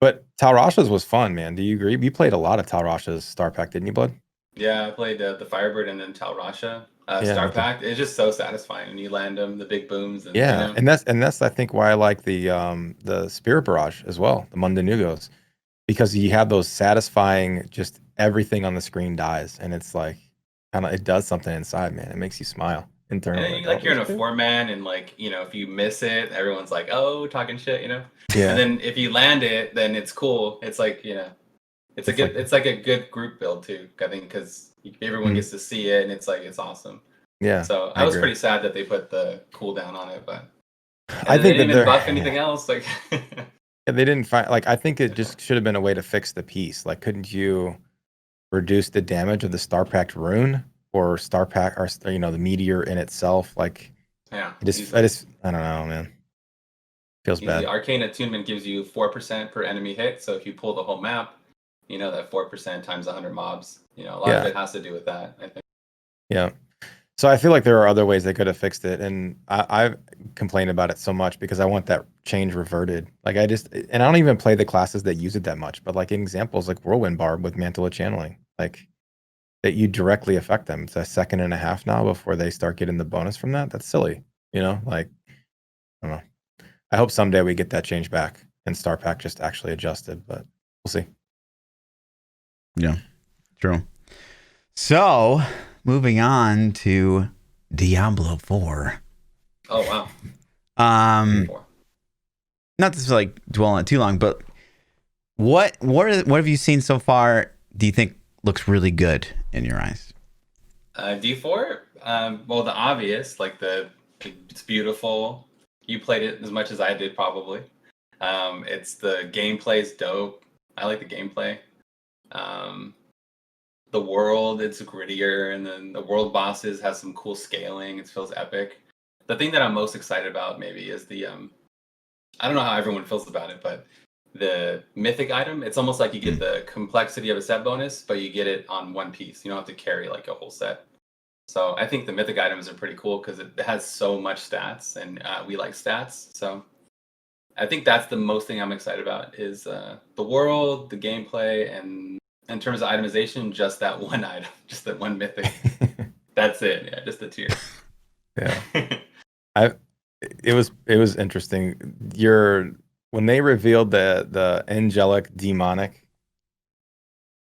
But Tal Rasha's was fun, man. Do you agree? You played a lot of Tal Rasha's Star Pack, didn't you, Blood? Yeah, I played the Firebird and then Tal Rasha Star Pack. It's just so satisfying when you land them, the big booms. And, yeah, you know. and that's I think why I like the Spirit Barrage as well, the Mundanugos, because you have those satisfying, just everything on the screen dies, and it's like kind of it does something inside, man. It makes you smile internally. And like you're in a 4-man, and like you know if you miss it, everyone's like, oh, talking shit, you know. Yeah. And then if you land it, then it's cool. It's like you know, it's like a good group build too. I think because everyone gets to see it, and it's like it's awesome. Yeah. So I was pretty sad that they put the cooldown on it, but I think they didn't even buff anything else. Like they didn't find like I think it just should have been a way to fix the piece. Like, couldn't you reduce the damage of the Star Pact rune or Star Pack or you know the meteor in itself? Like, yeah, I just I don't know, man. Feels bad. The arcane attunement gives you 4% per enemy hit. So if you pull the whole map, you know that 4% times 100 mobs. You know, a lot of it has to do with that, I think. Yeah. So I feel like there are other ways they could have fixed it, and I've complained about it so much because I want that change reverted. Like I don't even play the classes that use it that much, but like examples like Whirlwind Barb with Mantle of Channeling, like that you directly affect them. It's a 1.5 seconds now before they start getting the bonus from that. That's silly, you know. Like I don't know. I hope someday we get that change back and Star Pack just actually adjusted, but we'll see. Yeah, true. So, moving on to Diablo 4. Oh, wow. Not to like dwell on it too long, but what have you seen so far? Do you think looks really good in your eyes? D4. Well, the obvious, like it's beautiful. You played it as much as I did, probably. It's the gameplay's dope. I like the gameplay. The world, it's grittier, and then the world bosses has some cool scaling. It feels epic. The thing that I'm most excited about maybe is the I don't know how everyone feels about it, but the mythic item, it's almost like you get the complexity of a set bonus, but you get it on one piece. You don't have to carry like a whole set. So I think the mythic items are pretty cool because it has so much stats, and we like stats. So I think that's the most thing I'm excited about is the world, the gameplay, and in terms of itemization, just that one item, just that one mythic. That's it. Yeah, just the tier. Yeah. It was interesting. When they revealed the angelic demonic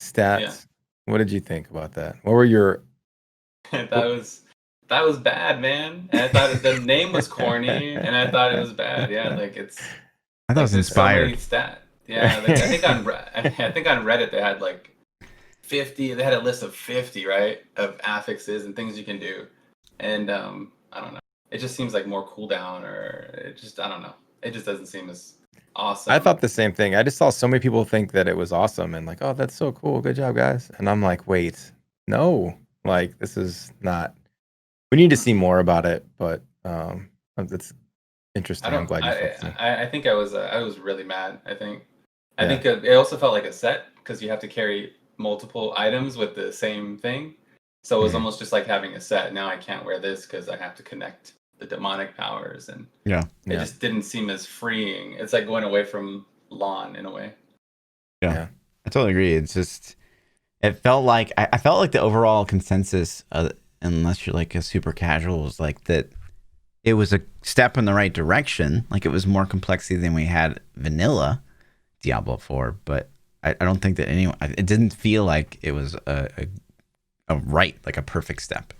stats, what did you think about that? What were your that was bad, man. And I thought the name was corny, and I thought it was bad. Yeah, like it's. I thought it was inspired. So many yeah, like I think on Reddit they had like 50. They had a list of 50, right, of affixes and things you can do, and I don't know. It just seems like more cooldown, or I don't know. It just doesn't seem as awesome. I thought the same thing. I just saw so many people think that it was awesome and like, oh, that's so cool. Good job, guys. And I'm like, wait, no, like this is not. We need to see more about it, but it's interesting. I'm glad you felt the same. I think I was really mad. I think it also felt like a set because you have to carry multiple items with the same thing. So it was almost just like having a set. Now I can't wear this because I have to connect the demonic powers, and it just didn't seem as freeing. It's like going away from lawn in a way. Yeah. I totally agree. It's just it felt like I felt like the overall consensus, unless you're like a super casual, was like that it was a step in the right direction. Like it was more complexity than we had vanilla Diablo 4, but I don't think that it didn't feel like it was a like a perfect step.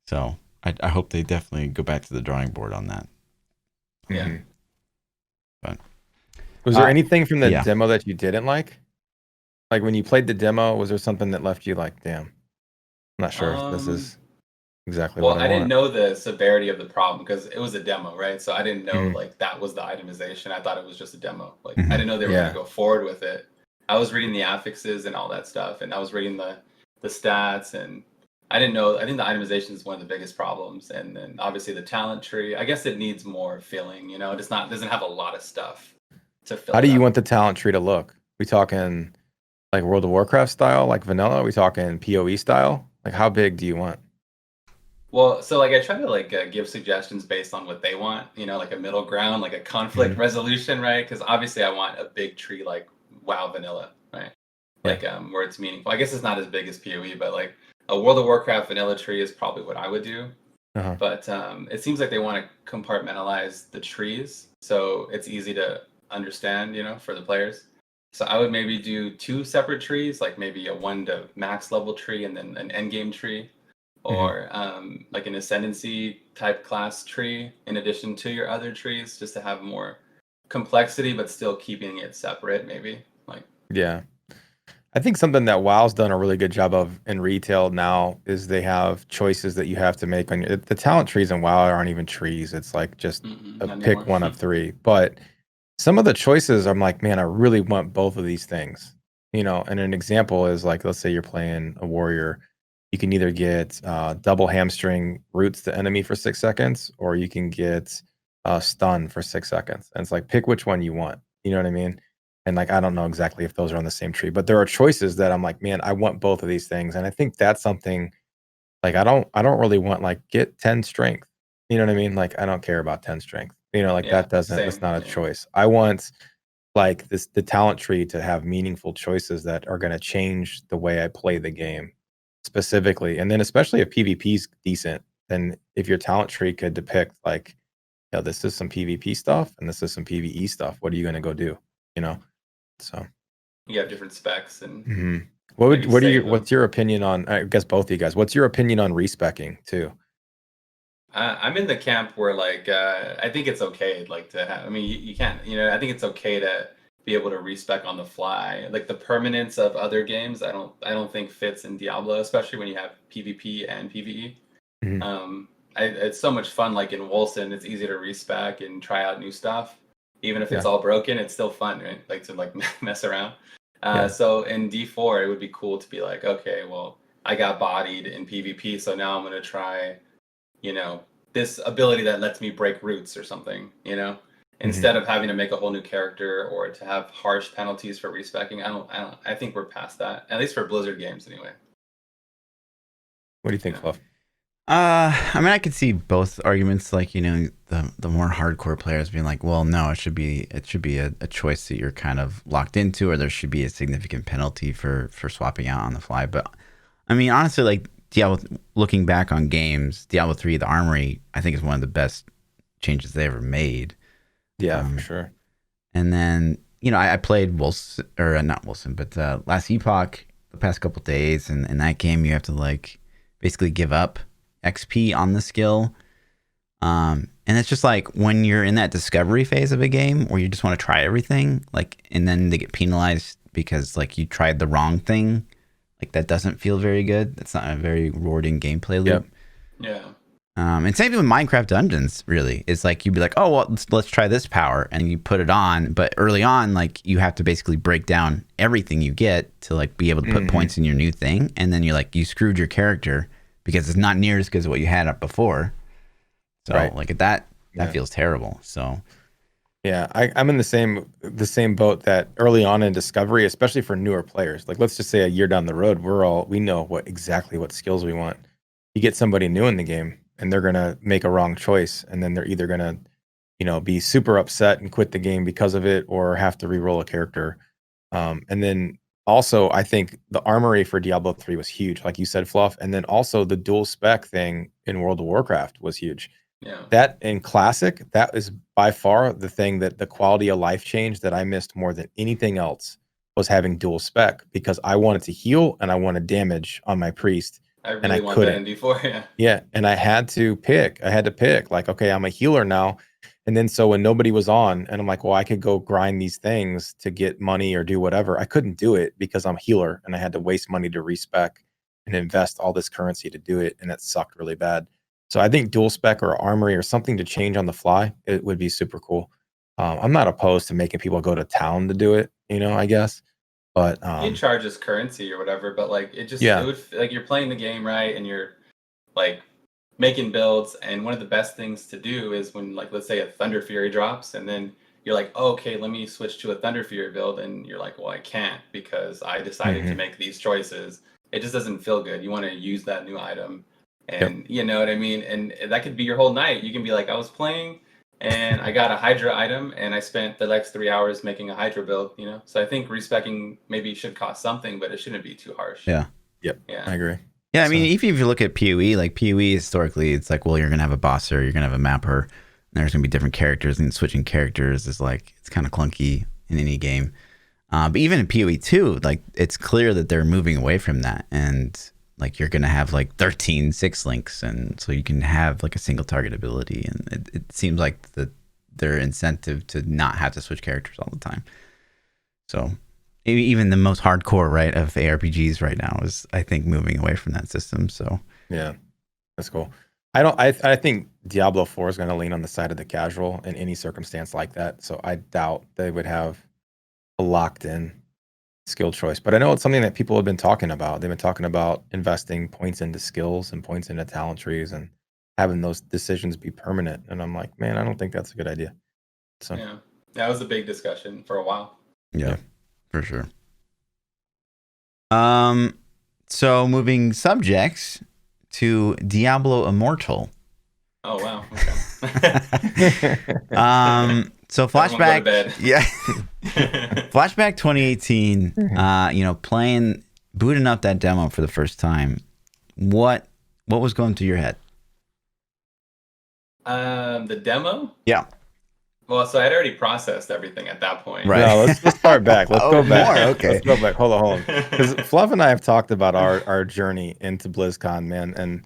So I hope they definitely go back to the drawing board on that. Yeah. But was there anything from the demo that you didn't like? Like when you played the demo, was there something that left you like, damn, I'm not sure if this is exactly what I want? Well, I didn't know the severity of the problem because it was a demo, right? So I didn't know like that was the itemization. I thought it was just a demo. Like I didn't know they were going to go forward with it. I was reading the affixes and all that stuff, and I was reading the stats, and I didn't know. I think the itemization is one of the biggest problems, and then obviously the talent tree. I guess it needs more filling. It doesn't have a lot of stuff to fill. How do you want the talent tree to look? We talking like World of Warcraft style, like vanilla? Are we talking PoE style? Like how big do you want? Well, so like I try to like give suggestions based on what they want. Like a middle ground, like a conflict resolution, right? Because obviously I want a big tree like WoW vanilla, right? Like where it's meaningful. I guess it's not as big as PoE, but like a World of Warcraft vanilla tree is probably what I would do. But it seems like they want to compartmentalize the trees so it's easy to understand, for the players. So I would maybe do 2 separate trees, like maybe a 1 to max level tree and then an endgame tree, or like an ascendancy type class tree in addition to your other trees, just to have more complexity but still keeping it separate, maybe. Yeah. I think something that WoW's done a really good job of in retail now is they have choices that you have to make on the talent trees in WoW aren't even trees. It's like just pick one of 3. But some of the choices, I'm like, man, I really want both of these things. And an example is like, let's say you're playing a warrior. You can either get double hamstring roots to enemy for 6 seconds, or you can get stun for 6 seconds. And it's like, pick which one you want. You know what I mean? And like, I don't know exactly if those are on the same tree, but there are choices that I'm like, man, I want both of these things. And I think that's something like, I don't really want like get 10 strength. You know what I mean? Like, I don't care about 10 strength, that's not a choice. I want like the talent tree to have meaningful choices that are going to change the way I play the game specifically. And then especially if PvP is decent, then if your talent tree could depict like, this is some PvP stuff and this is some PvE stuff. What are you going to go do? So you have different specs and what's your opinion on, I guess both of you guys, what's your opinion on respecking too? I'm in the camp where like I think it's okay like to have, I mean you can't, I think it's okay to be able to respec on the fly. Like the permanence of other games, I don't think fits in Diablo, especially when you have PvP and PvE. Mhm. It's so much fun. Like in Wolcen, it's easy to respec and try out new stuff. Even if it's Yeah. all broken, it's still fun, right? Like to like mess around. Yeah. So in D4, it would be cool to be like, okay, well, I got bodied in PvP, so now I'm gonna try, you know, this ability that lets me break roots or something, you know, instead of having to make a whole new character or to have harsh penalties for respecing. I think we're past that, at least for Blizzard games anyway. What do you think, Yeah. Fluff? I mean, I could see both arguments. Like, you know, the more hardcore players being like, well, no, it should be a choice that you're kind of locked into, or there should be a significant penalty for swapping out on the fly. But I mean, honestly, like Diablo, looking back on games, Diablo 3, the Armory, I think is one of the best changes they ever made. Yeah, for sure. And then, you know, I played Wilson, or not Wilson, but Last Epoch the past couple days, and in that game you have to like basically give up XP on the skill. And it's just like when you're in that discovery phase of a game where you just want to try everything, like, and then they get penalized because like you tried the wrong thing. Like that doesn't feel very good. That's not a very rewarding gameplay loop. Yeah. And same thing with Minecraft Dungeons, really. It's like you'd be like, oh, well, let's try this power. And you put it on. But early on, like you have to basically break down everything you get to like be able to put points in your new thing. And then you're like, you screwed your character because it's not near as good as what you had up before. So like that feels terrible. So yeah, I'm in the same boat that early on in discovery, especially for newer players, like let's just say a year down the road, we know exactly what skills we want. You get somebody new in the game and they're gonna make a wrong choice, and then they're either gonna, you know, be super upset and quit the game because of it, or have to re-roll a character. And then also, I think the armory for Diablo 3 was huge, like you said, Fluff. And then also the dual spec thing in World of Warcraft was huge. Yeah. That in Classic, that is by far the thing that the quality of life change that I missed more than anything else was having dual spec, because I wanted to heal and I wanted damage on my priest. I and I really want couldn't. that in D4, yeah. Yeah, and I had to pick. Like, okay, I'm a healer now. And then so when nobody was on, and I'm like, well, I could go grind these things to get money or do whatever. I couldn't do it because I'm a healer, and I had to waste money to respec and invest all this currency to do it, and it sucked really bad. So I think dual spec or armory or something to change on the fly, it would be super cool. I'm not opposed to making people go to town to do it, you know, I guess. But It charges currency or whatever, but like it would like you're playing the game, right, and you're like making builds, and one of the best things to do is when, like, let's say a Thunder Fury drops, and then you're like, oh, okay, let me switch to a Thunder Fury build, and you're like, well, I can't because I decided to make these choices. It just doesn't feel good. You want to use that new item, and you know what I mean? And that could be your whole night. You can be like, I was playing and I got a Hydra item, and I spent the next 3 hours making a Hydra build, you know? So I think respecking maybe should cost something, but it shouldn't be too harsh. yeah. Yep. Yeah. I agree. Yeah, I mean, even if you look at PoE, like PoE historically, it's like, well, you're gonna have a bosser, you're gonna have a mapper, and there's gonna be different characters, and switching characters is like, it's kind of clunky in any game. But even in PoE 2, like it's clear that they're moving away from that, and like you're gonna have like 13 6 links, and so you can have like a single target ability, and it seems like their incentive to not have to switch characters all the time. So even the most hardcore, right, of ARPGs right now is, I think, moving away from that system. So yeah, that's cool. I think Diablo 4 is going to lean on the side of the casual in any circumstance like that. So I doubt they would have a locked in skill choice. But I know it's something that people have been talking about. They've been talking about investing points into skills and points into talent trees and having those decisions be permanent. And I'm like, man, I don't think that's a good idea. So Yeah, that was a big discussion for a while. yeah. For sure. So moving subjects to Diablo Immortal. Oh wow. Okay. So flashback. Yeah. Flashback 2018. You know, booting up that demo for the first time. What was going through your head? The demo? Yeah. Well, so I'd already processed everything at that point. Right. No, let's start back. Let's go back. More? Okay. Let's go back. Hold on. Because Fluff and I have talked about our journey into BlizzCon, man, and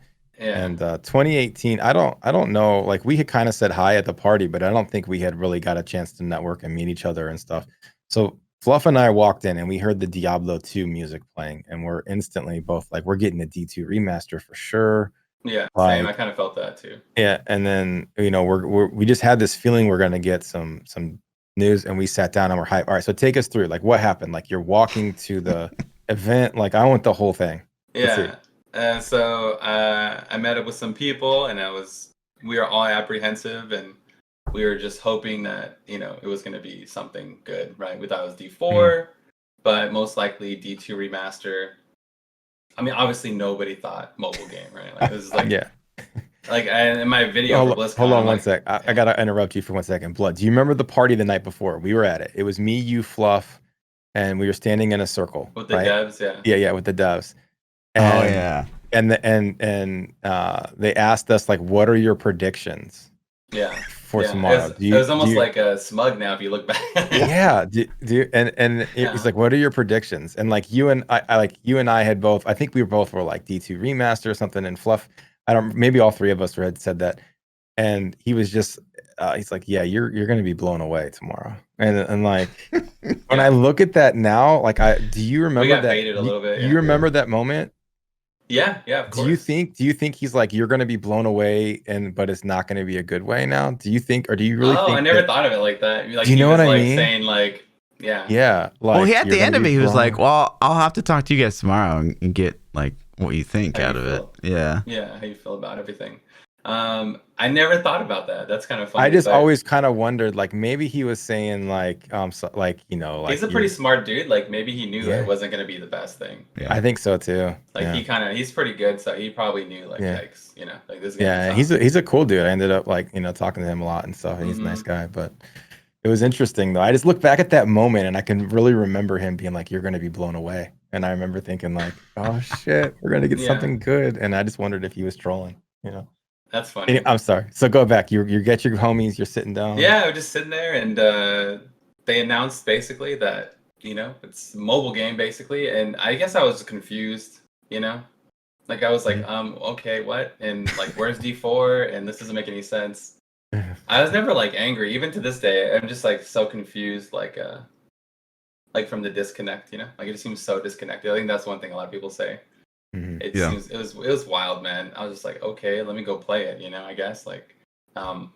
2018. I don't know. Like we had kind of said hi at the party, but I don't think we had really got a chance to network and meet each other and stuff. So Fluff and I walked in and we heard the Diablo 2 music playing, and we're instantly both like, we're getting a D2 remaster for sure. Yeah, Like, same. I kind of felt that too. Yeah, and then we just had this feeling we're gonna get some news, and we sat down and we're hyped. All right, so take us through, like, what happened? Like, you're walking to the event. Like, I want the whole thing. Let's see. Yeah. So I met up with some people, and we were all apprehensive, and we were just hoping that it was going to be something good, right? We thought it was D4, but most likely D2 remaster. I mean, obviously nobody thought mobile game, right? Like, this is like Yeah. Like in my video for BlizzCon, Hold on I'm one like, sec. I gotta interrupt you for 1 second. Blood, do you remember the party the night before? We were at it. It was me, you, Fluff, and we were standing in a circle. with the right? devs, yeah. Yeah, with the devs. Oh yeah. And they asked us, like, what are your predictions? Yeah. For tomorrow. It was almost like a smug now if you look back. Yeah. It's like, what are your predictions? And like you and I had both. I think we both were like D2 remaster or something. And Fluff, maybe all three of us had said that. And he was just, he's like, yeah, you're gonna be blown away tomorrow. And like, when I look at that now, like, do you remember we got that? baited a little bit. Do you remember that moment? Yeah, of course. Do you think he's like, you're going to be blown away, but it's not going to be a good way now? Do you think, or do you really think? I never thought of it like that. Like, do you know what I mean? Saying like, yeah. Yeah. Like, well, at the end of it, he was like, well, I'll have to talk to you guys tomorrow and get like what you think out of it. Yeah. Yeah. How you feel about everything. I never thought about that. That's kind of funny. I just always kind of wondered, like, maybe he was saying like, like, he's a pretty smart dude. Like, maybe he knew it wasn't going to be the best thing. Yeah. I think so too. Like, he's pretty good. So he probably knew, like, yikes, like this. Yeah. He's a cool dude. I ended up like, talking to him a lot and stuff. He's a nice guy, but it was interesting though. I just look back at that moment and I can really remember him being like, you're going to be blown away. And I remember thinking like, oh shit, we're going to get something good. And I just wondered if he was trolling, That's funny. I'm sorry. So go back. You get your homies. You're sitting down. Yeah, we're just sitting there, and they announced basically that it's a mobile game basically, and I guess I was confused. Like I was like, okay, what? And like, where's D4? And this doesn't make any sense. I was never like angry, even to this day. I'm just like so confused, like from the disconnect. Like it just seems so disconnected. I think that's one thing a lot of people say. It seems it was wild, man. I was just like, okay, let me go play it. I guess like, I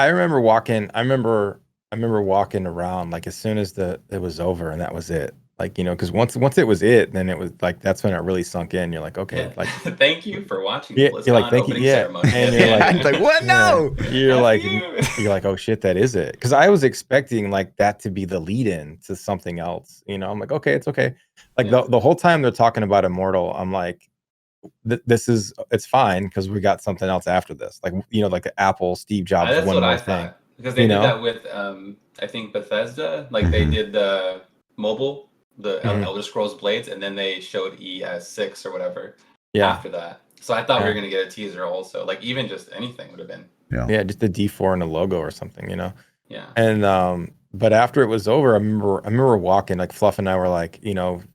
remember walking. I remember walking around like as soon as it was over and that was it. Like because once it was then it was like that's when it really sunk in. You're like, okay, like thank you for watching. Yeah, you're like, thank you. Yeah, ceremony. and you're like what? No, you're like you're like, oh shit, that is it. Because I was expecting like that to be the lead-in to something else. I'm like, okay, it's okay. Like the whole time they're talking about Immortal, I'm like, it's fine because we got something else after this. Like like the Apple Steve Jobs that's one what more I thing. thought. Because they did that with I think Bethesda. Like they did the mobile. The Elder Scrolls Blades, and then they showed E as 6 or whatever after that. So I thought we were gonna get a teaser also, like even just anything would have been. Yeah, just a D4 and a logo or something, Yeah. And but after it was over, I remember walking, like Fluff and I were like,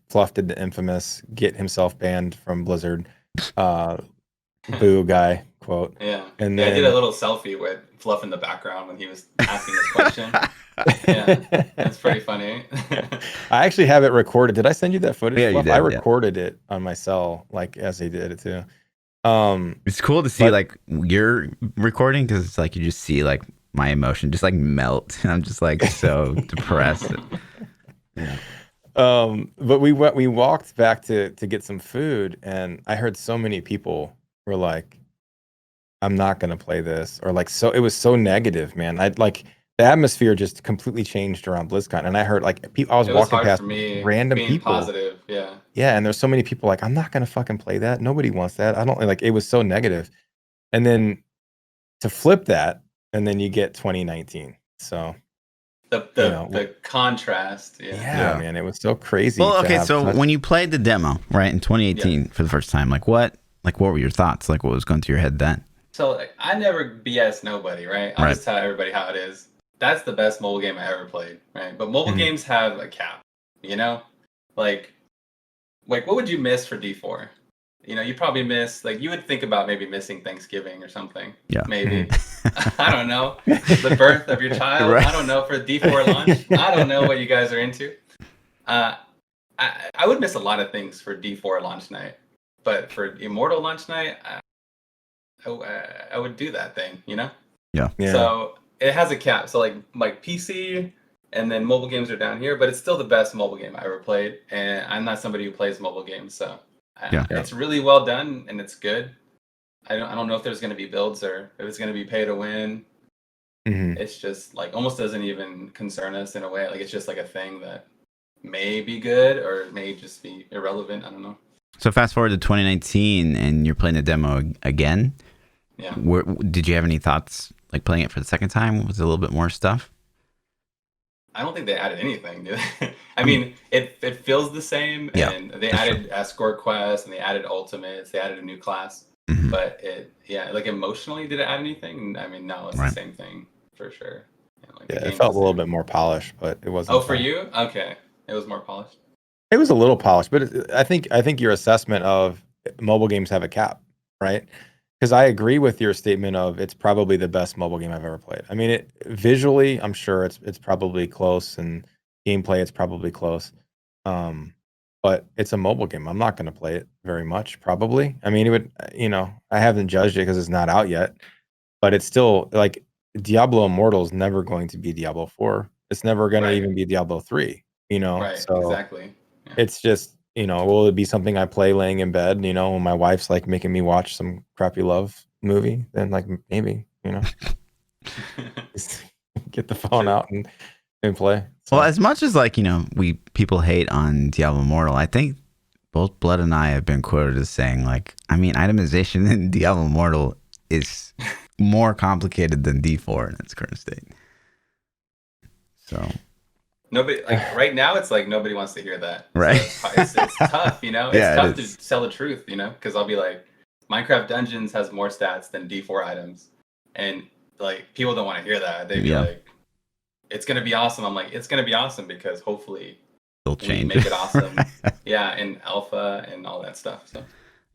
Fluff did the infamous get himself banned from Blizzard, boo guy quote. Yeah. And then I did a little selfie with Fluff in the background when he was asking this question. Yeah, that's pretty funny. I actually have it recorded. Did I send you that footage? Yeah, you did, I recorded it on my cell, like as he did it too. It's cool to see like your recording because it's like you just see like my emotion just like melt. I'm just like so depressed. Yeah. But we walked back to get some food, and I heard so many people were like, "I'm not gonna play this," or like so. It was so negative, man. I'd like. The atmosphere just completely changed around BlizzCon, and I heard like I was walking past random people. Positive, yeah. Yeah, and there's so many people like, I'm not gonna fucking play that. Nobody wants that. I don't like. It was so negative, and then to flip that, and then you get 2019. So the contrast. Yeah, man, it was so crazy. Well, okay, so when you played the demo, right, in 2018 for the first time, like what were your thoughts? Like what was going through your head then? So like, I never BS nobody, right? I'll just tell everybody how it is. That's the best mobile game I ever played, right? But mobile games have a cap, Like what would you miss for D4? you probably miss, like, you would think about maybe missing Thanksgiving or something. Yeah. Maybe. I don't know. The birth of your child. Right. I don't know. For D4 launch. I don't know what you guys are into. I would miss a lot of things for D4 launch night, but for Immortal launch night, I would do that thing, Yeah. So it has a cap. So like PC and then mobile games are down here, but it's still the best mobile game I ever played. And I'm not somebody who plays mobile games, so it's really well done and it's good. I don't know if there's going to be builds or if it's going to be pay to win. It's just like almost doesn't even concern us in a way. Like it's just like a thing that may be good or may just be irrelevant. I don't know. So fast forward to 2019 and you're playing the demo again. Yeah. Did you have any thoughts like playing it for the second time? Was it a little bit more stuff? I don't think they added anything, did they? I mean, it feels the same, and they added escort quests, and they added ultimates, they added a new class, but like emotionally, did it add anything? I mean, no, it's the same thing for sure. It felt a little bit more polished, but it wasn't. Oh, for you? Okay, it was more polished. It was a little polished, but I think your assessment of mobile games have a cap, right? Because I agree with your statement of it's probably the best mobile game I've ever played. I mean, visually, I'm sure it's probably close, and gameplay, it's probably close. But it's a mobile game. I'm not going to play it very much, probably. I mean, it would, I haven't judged it because it's not out yet, but it's still like Diablo Immortal is never going to be Diablo 4. It's never going to even be Diablo 3. Right. So exactly. Yeah. It's just. Will it be something I play laying in bed? When my wife's like making me watch some crappy love movie, then like maybe, just get the phone out and play. So. Well, as much as like, people hate on Diablo Immortal, I think both Blood and I have been quoted as saying like, I mean, itemization in Diablo Immortal is more complicated than D4 in its current state. So. Nobody right now. It's like nobody wants to hear that. Right. So it's tough, It's tough to tell the truth, because I'll be like, Minecraft Dungeons has more stats than D4 items, and like people don't want to hear that. They'd be like, "It's gonna be awesome." I'm like, "It's gonna be awesome because hopefully they'll change, make it awesome." And alpha and all that stuff. So.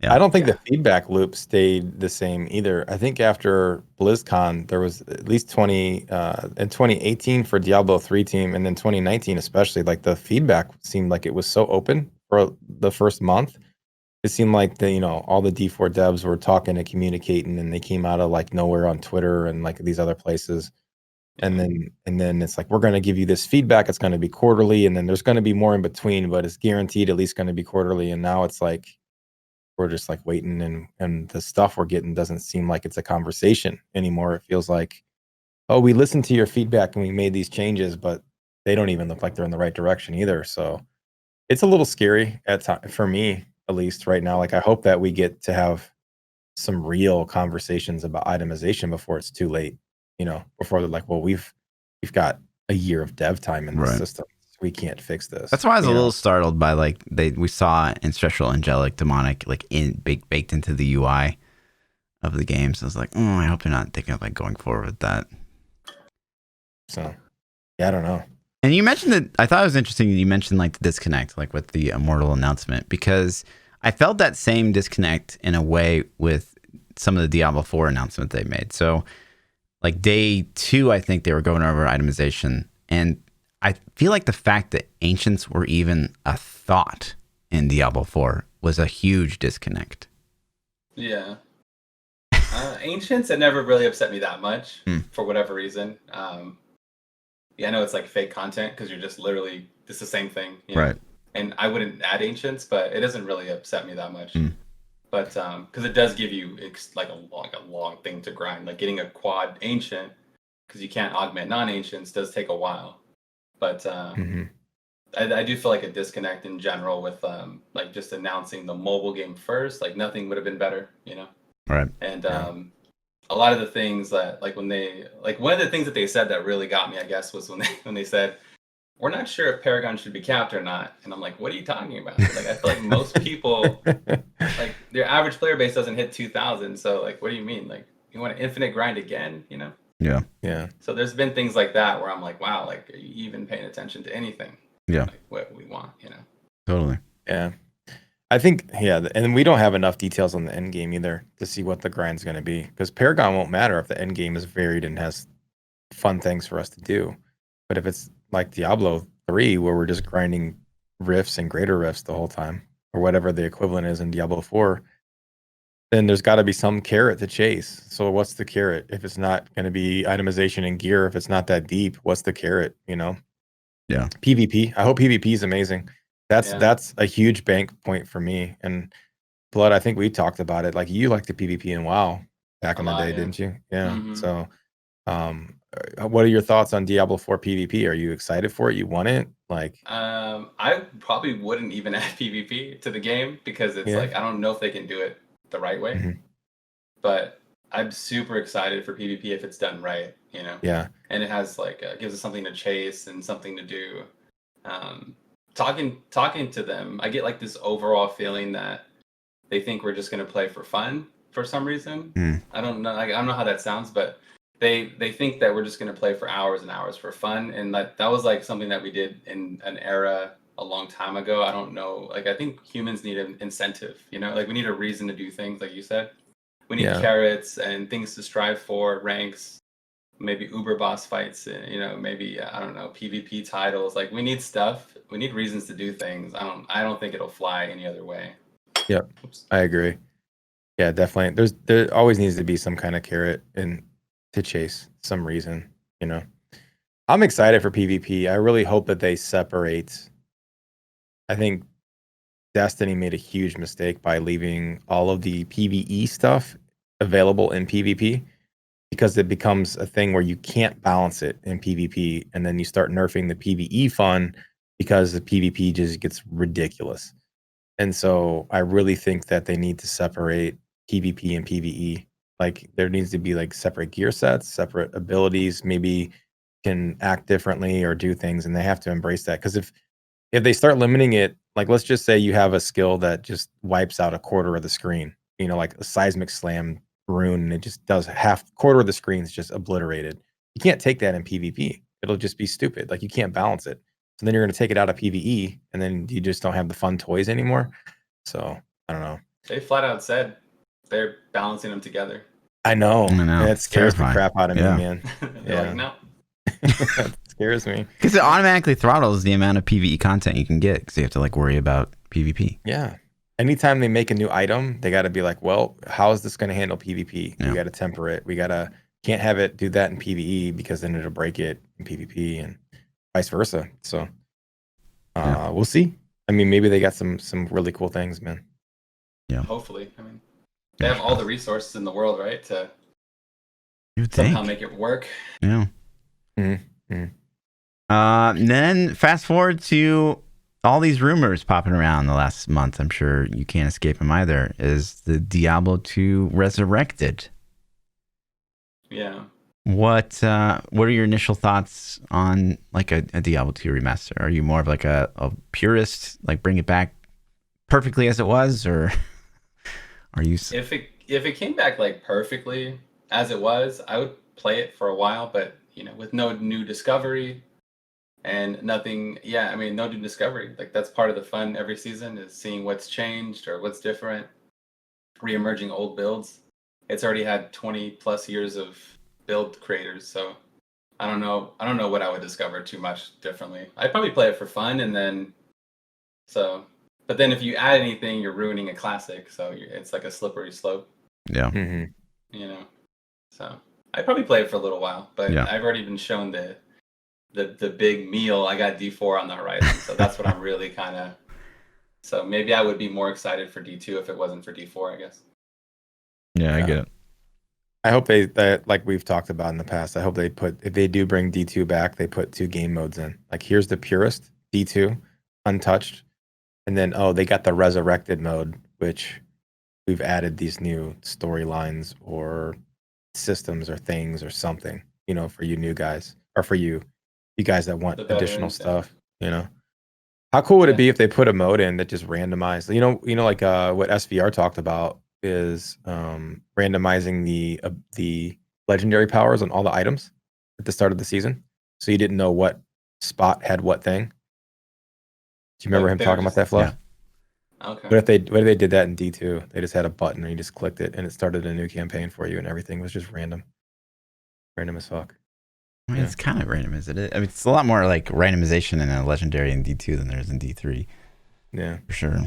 I don't think the feedback loop stayed the same either. I think after BlizzCon, there was at least in 2018 for Diablo 3 team, and then 2019 especially, like the feedback seemed like it was so open for the first month. It seemed like all the D4 devs were talking and communicating, and they came out of like nowhere on Twitter and like these other places. And then it's like, we're going to give you this feedback. It's going to be quarterly, and then there's going to be more in between, but it's guaranteed at least going to be quarterly. And now it's like, we're just like waiting, and the stuff we're getting doesn't seem like it's a conversation anymore. It feels like, oh, we listened to your feedback and we made these changes, but they don't even look like they're in the right direction either. So it's a little scary for me, at least right now. Like I hope that we get to have some real conversations about itemization before it's too late, before they're like, well, we've got a year of dev time in the system. We can't fix this. That's why I was a little startled by like we saw ancestral angelic demonic like baked into the UI of the game. So I was like, I hope they're not thinking of like going forward with that. So I don't know. And you mentioned that I thought it was interesting. You mentioned like the disconnect, like with the Immortal announcement, because I felt that same disconnect in a way with some of the Diablo 4 announcement they made. So like day 2, I think they were going over itemization, and I feel like the fact that ancients were even a thought in Diablo 4 was a huge disconnect. Yeah. Ancients, it never really upset me that much for whatever reason. I know it's like fake content because you're just literally, it's the same thing. Right. And I wouldn't add ancients, but it doesn't really upset me that much. But because it does give you like a long thing to grind. Like getting a quad ancient, because you can't augment non-ancients, does take a while. But I do feel like a disconnect in general with like just announcing the mobile game first. Like nothing would have been better, Right. And a lot of the things that like when they like one of the things that they said that really got me, I guess, was when they said, we're not sure if Paragon should be capped or not. And I'm like, what are you talking about? Like I feel like most people like their average player base doesn't hit 2,000. So like, what do you mean? Like you want an infinite grind again, Yeah. So there's been things like that where I'm like, wow, like are you even paying attention to anything? Yeah. Like what we want, Totally. Yeah. I think, yeah, and we don't have enough details on the end game either to see what the grind's going to be. Because Paragon won't matter if the end game is varied and has fun things for us to do. But if it's like Diablo 3, where we're just grinding rifts and greater rifts the whole time, or whatever the equivalent is in Diablo 4, then there's got to be some carrot to chase. So what's the carrot? If it's not going to be itemization and gear, if it's not that deep, what's the carrot? You know? Yeah. PvP. I hope PvP is amazing. That's a huge bank point for me. And Blood, I think we talked about it. Like, you liked the PvP in WoW back in the day, didn't you? Yeah. Mm-hmm. So, what are your thoughts on Diablo 4 PvP? Are you excited for it? You want it? Like, I probably wouldn't even add PvP to the game because it's like I don't know if they can do it the right way. Mm-hmm. But I'm super excited for PvP if it's done right, you know. Yeah. And it has like gives us something to chase and something to do. Talking to them, I get like this overall feeling that they think we're just gonna play for fun for some reason. I don't know. I don't know how that sounds, but they think that we're just gonna play for hours and hours for fun, and that was like something that we did in an era a long time ago. I don't know. Like, I think humans need an incentive. You know, like we need a reason to do things. Like you said, we need carrots and things to strive for, ranks, maybe Uber boss fights. You know, maybe I don't know, PvP titles. Like, we need stuff. We need reasons to do things. I don't think it'll fly any other way. Yep. I agree. Yeah, definitely. There always needs to be some kind of carrot to chase some reason, you know. I'm excited for PvP. I really hope that they separate. I think Destiny made a huge mistake by leaving all of the PvE stuff available in PvP, because it becomes a thing where you can't balance it in PvP, and then you start nerfing the PvE fun because the PvP just gets ridiculous. And so I really think that they need to separate PvP and PvE. Like, there needs to be like separate gear sets, separate abilities, maybe can act differently or do things, and they have to embrace that. Because if they start limiting it, like, let's just say you have a skill that just wipes out a quarter of the screen, you know, like a seismic slam rune, and it just does quarter of the screen's just obliterated. You can't take that in PvP. It'll just be stupid. Like, you can't balance it. So then you're going to take it out of PvE, and then you just don't have the fun toys anymore. So I don't know. They flat out said they're balancing them together. I know. It scares the crap out of me, man. They're like, no. That scares me. Because it automatically throttles the amount of PvE content you can get, because you have to like worry about PvP. Yeah. Anytime they make a new item, they got to be like, well, how is this going to handle PvP? We got to temper it. Can't have it do that in PvE, because then it'll break it in PvP, and vice versa. So we'll see. I mean, maybe they got some really cool things, man. Yeah. Hopefully. I mean, they have all the resources in the world, right? To somehow make it work. Yeah. Mm-hmm. Then fast forward to all these rumors popping around the last month. I'm sure you can't escape them either. Is the Diablo 2 Resurrected? Yeah. What are your initial thoughts on like a Diablo 2 remaster? Are you more of like a purist, like bring it back perfectly as it was, or are you? If it came back like perfectly as it was, I would play it for a while, but you know, with no new discovery and nothing. Yeah, I mean, no new discovery. Like, that's part of the fun every season, is seeing what's changed or what's different, re-emerging old builds. It's already had 20 plus years of build creators, so I don't know what I would discover too much differently. I'd probably play it for fun, and then but then if you add anything, you're ruining a classic, so it's like a slippery slope. Yeah. Mm-hmm. You know, so I'd probably play it for a little while, but I've already been shown the big meal. I got D4 on the horizon, so that's what I'm really kind of. So maybe I would be more excited for D2 if it wasn't for D4, I guess. Yeah, I get it. I hope that like we've talked about in the past, I hope if they do bring D2 back, they put 2 game modes in. Like, here's the purest D2, untouched, and then they got the resurrected mode, which we've added these new storylines or systems or things or something, you know, for you new guys, or for you guys that want additional stuff, you know. How cool would it be if they put a mode in that just randomized, you know, like what SVR talked about is randomizing the legendary powers on all the items at the start of the season, so you didn't know what spot had what thing. Do you remember him talking about that, Fluff? Okay. What if they did that in D2? They just had a button and you just clicked it and it started a new campaign for you and everything was just random as fuck. I mean, it's kind of random, isn't it? I mean, it's a lot more like randomization in a legendary in D2 than there is in D3. Yeah, for sure.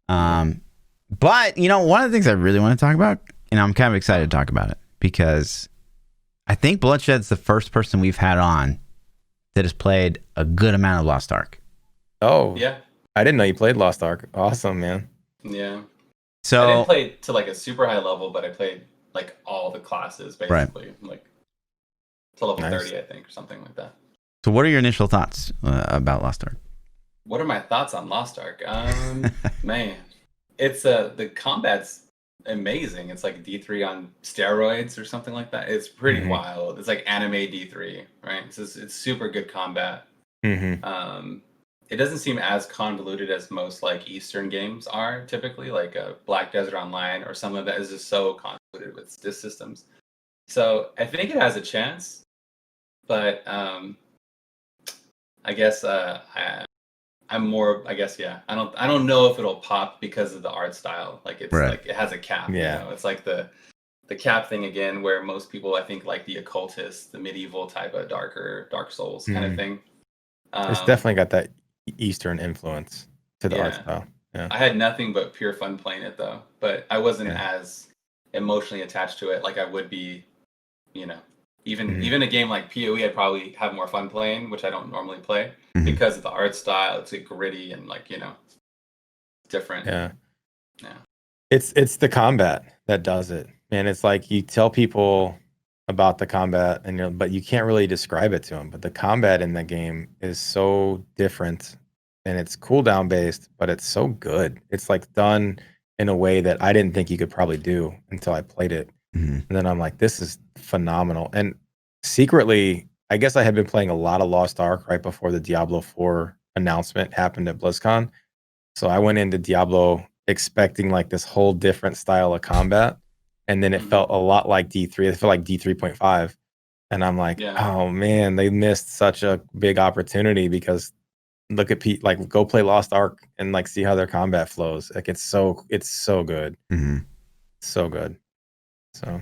But one of the things I really want to talk about, and I'm kind of excited to talk about it because I think Bloodshed's the first person we've had on that has played a good amount of Lost Ark. Oh Yeah. I didn't know you played Lost Ark. Awesome, man. Yeah. So I didn't play to like a super high level, but I played like all the classes basically, like to level 30, I think, or something like that. So what are your initial thoughts about Lost Ark? What are my thoughts on Lost Ark? Man, it's the combat's amazing. It's like D3 on steroids or something like that. It's pretty wild. It's like anime D3, right? It's super good combat. It doesn't seem as convoluted as most like Eastern games are typically, like Black Desert Online or some of that is just so convoluted with this systems. So I think it has a chance, but I guess I'm more. I guess I don't know if it'll pop because of the art style. Like it's like it has a cap. Yeah. It's like the cap thing again, where most people I think like the occultist, the medieval type of Dark Souls kind of thing. It's definitely got that Eastern influence to the art style. Yeah. I had nothing but pure fun playing it though, but I wasn't as emotionally attached to it like I would be, even a game like PoE I'd probably have more fun playing, which I don't normally play because of the art style. It's like gritty and like, different. Yeah. It's the combat that does it. And it's like you tell people about the combat but you can't really describe it to them. But the combat in the game is so different and it's cooldown based, but it's so good. It's like done in a way that I didn't think you could probably do until I played it. And then I'm like, this is phenomenal. And secretly, I guess I had been playing a lot of Lost Ark right before the Diablo 4 announcement happened at BlizzCon. So I went into Diablo expecting like this whole different style of combat. And then it felt a lot like D3. It felt like D3.5. And I'm like, oh man, they missed such a big opportunity because look at Pete, like go play Lost Ark and like see how their combat flows. Like it's so good. So good. So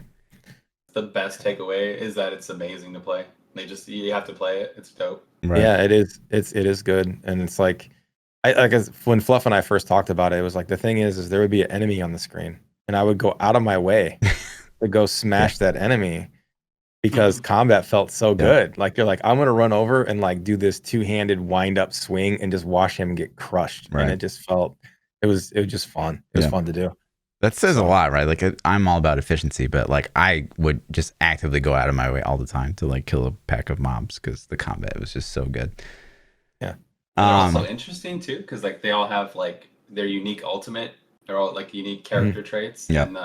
the best takeaway is that it's amazing to play. You have to play it. It's dope. Right. Yeah, it is. It is good. And it's like when Fluff and I first talked about it, it was like the thing is there would be an enemy on the screen. And I would go out of my way to go smash that enemy because combat felt so good. Like you're like, I'm gonna run over and like do this two-handed wind up swing and just watch him get crushed. And it just felt it was just fun. It was fun to do. That says a lot, right? Like I'm all about efficiency, but like I would just actively go out of my way all the time to like kill a pack of mobs because the combat was just so good. Yeah. They're also interesting too, because like they all have like their unique ultimate. They're all like unique character traits. And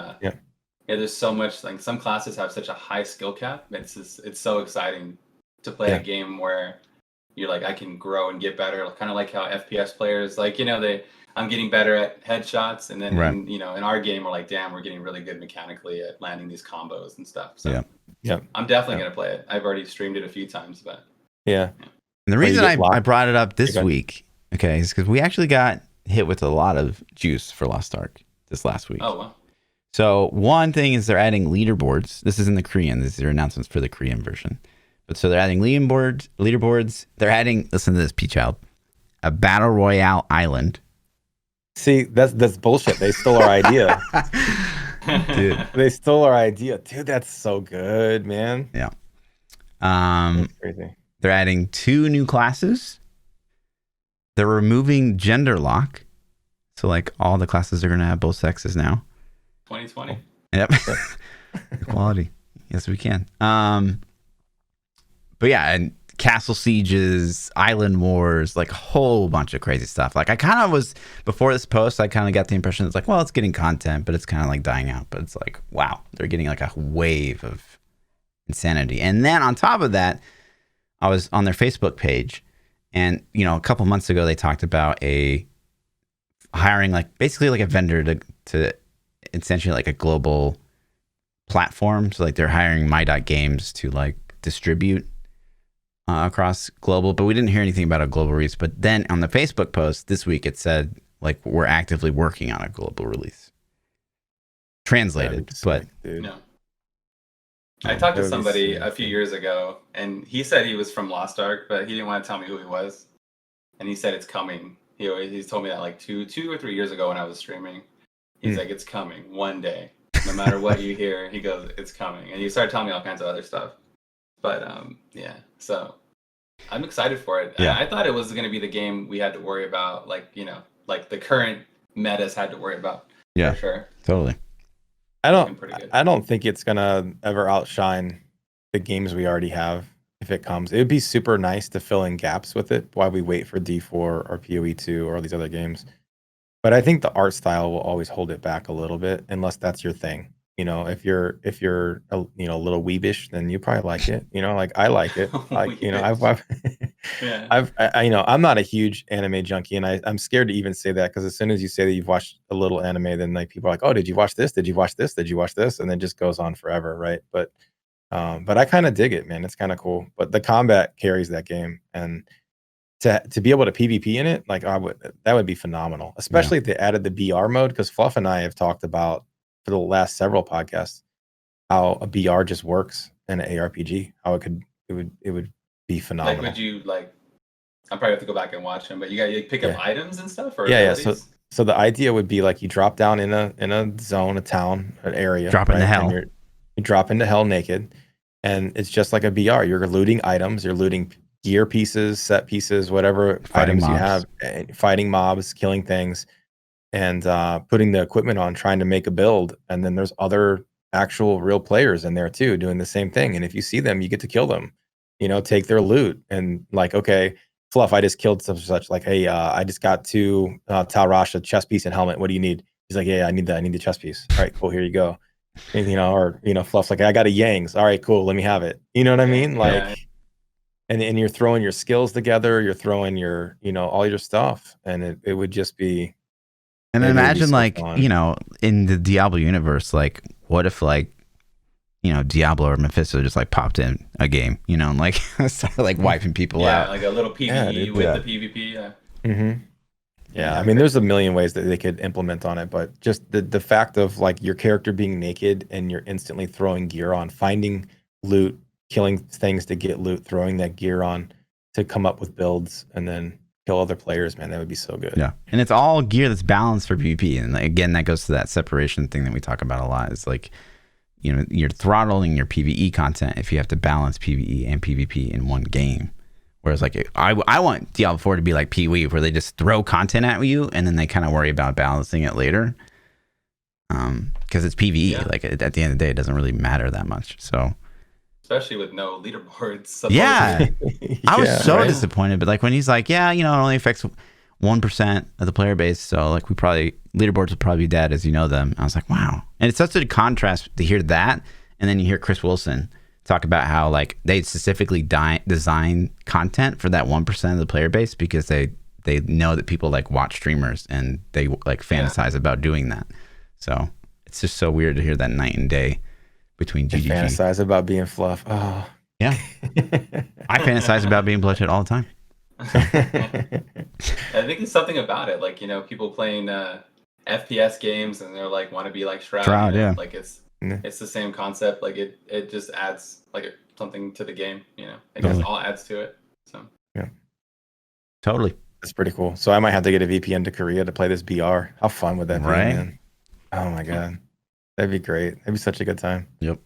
there's so much, like some classes have such a high skill cap. It's so exciting to play a game where you're like, I can grow and get better. Kind of like how FPS players, like, I'm getting better at headshots. And then, in our game, we're like, damn, we're getting really good mechanically at landing these combos and stuff. So I'm definitely going to play it. I've already streamed it a few times, but And the reason I brought it up this week, is because we actually got hit with a lot of juice for Lost Ark this last week. Oh, wow. So one thing is they're adding leaderboards. This is in the Korean. These are announcements for the Korean version. But so they're adding leaderboards. They're adding, listen to this, ThaPChild, a battle royale island. See, that's bullshit. They stole our idea. Dude, they stole our idea. Dude, that's so good, man. Yeah. That's crazy. They're adding 2 new classes. They're removing gender lock. So like all the classes are going to have both sexes now. 2020. Yep. Equality. Yes, we can. But yeah, and castle sieges, island wars, like a whole bunch of crazy stuff. Like I kind of was, before this post, I kind of got the impression it's like, well, it's getting content, but it's kind of like dying out. But it's like, wow, they're getting like a wave of insanity. And then on top of that, I was on their Facebook page, and a couple months ago they talked about hiring like basically like a vendor to essentially like a global platform. So like they're hiring My.Games to like distribute across global, but we didn't hear anything about a global reach. But then on the Facebook post this week, it said Like we're actively working on a global release. Translated, but dude. No. I talked to That would be somebody sick, a few dude. years ago, and he said he was from Lost Ark, but he didn't want to tell me who he was. And he said it's coming. He's told me that like two or 3 years ago when I was streaming. He's like, it's coming one day. No matter what you hear, he goes, it's coming. And he started telling me all kinds of other stuff. But yeah, so I'm excited for it. Yeah. I thought it was going to be the game we had to worry about, like, you know, like the current metas had to worry about. Yeah, for sure. totally. I Pretty good. don't think it's gonna ever outshine the games we already have if it comes. It would be super nice to fill in gaps with it while we wait for D4 or PoE2 or all these other games. But I think the art style will always hold it back a little bit, unless that's your thing. You know, if you're a, you know, a little weebish, then you probably like it. You know, like I like it. Like, you know, Yeah. you know, I'm not a huge anime junkie, and I'm scared to even say that, because as soon as you say that you've watched a little anime, then like people are like, oh, did you watch this? Did you watch this? Did you watch this? And then it just goes on forever, right? But I kind of dig it, man. It's kind of cool. But the combat carries that game, and to be able to PvP in it, like that would be phenomenal. Especially if they added the BR mode, because Fluff and I have talked about for the last several podcasts how a BR just works in an ARPG. How it would be phenomenal. Like, would you like? I probably have to go back and watch them, but you pick up items and stuff, or yeah. abilities? So the idea would be like you drop down in a zone, a town, an area. Drop into hell. You drop into hell naked, and it's just like a BR. You're looting items. You're looting gear pieces, set pieces, whatever items you have, fighting mobs, killing things, and putting the equipment on, trying to make a build. And then there's other actual real players in there too, doing the same thing. And if you see them, you get to kill them, you know, take their loot, and like, okay, Fluff, I just killed such. Like, hey, I just got 2 Tal Rasha chest piece and helmet. What do you need? He's like, yeah, I need the chest piece. All right, cool, here you go. And, you know, or, you know, Fluff's like, I got a Yangs. All right, cool, let me have it. You know what I mean? Like, and you're throwing your skills together, you're throwing your, you know, all your stuff, and it would just be. And imagine so like fun. You know, in the Diablo universe, like what if like, you know, Diablo or Mephisto just like popped in a game, you know, and like started like wiping people out. Yeah, like a little PvE with the PvP. Yeah. Mm-hmm. Yeah, I mean, there's a million ways that they could implement on it, but just the fact of like your character being naked and you're instantly throwing gear on, finding loot, killing things to get loot, throwing that gear on to come up with builds, and then kill other players, man, that would be so good. Yeah, and it's all gear that's balanced for PvP, and like, again, that goes to that separation thing that we talk about a lot. It's like, you know, you're throttling your PvE content if you have to balance PvE and PvP in one game. Whereas like I want Diablo 4 to be like PoE, where they just throw content at you and then they kind of worry about balancing it later. Because it's PvE. Yeah. Like at the end of the day, it doesn't really matter that much. So especially with no leaderboards. Supposedly. Yeah. I was so disappointed. But like when he's like, yeah, you know, it only affects 1% of the player base. So like leaderboards would probably be dead as you know them. I was like, wow. And it's such a contrast to hear that. And then you hear Chris Wilson talk about how like they specifically design content for that 1% of the player base because they know that people like watch streamers and they like fantasize about doing that. So it's just so weird to hear that night and day between GGG. They fantasize about being Fluff. Oh yeah. I fantasize about being Bluddshed all the time. I think it's something about it, like, you know, people playing FPS games and they're like want to be like Shroud, you know? Yeah. Like it's the same concept. Like it just adds like something to the game, you know. It just all adds to it. So yeah, totally. That's pretty cool. So I might have to get a VPN to Korea to play this BR. How fun would that be, man? Oh my god, that'd be great. That'd be such a good time. Yep.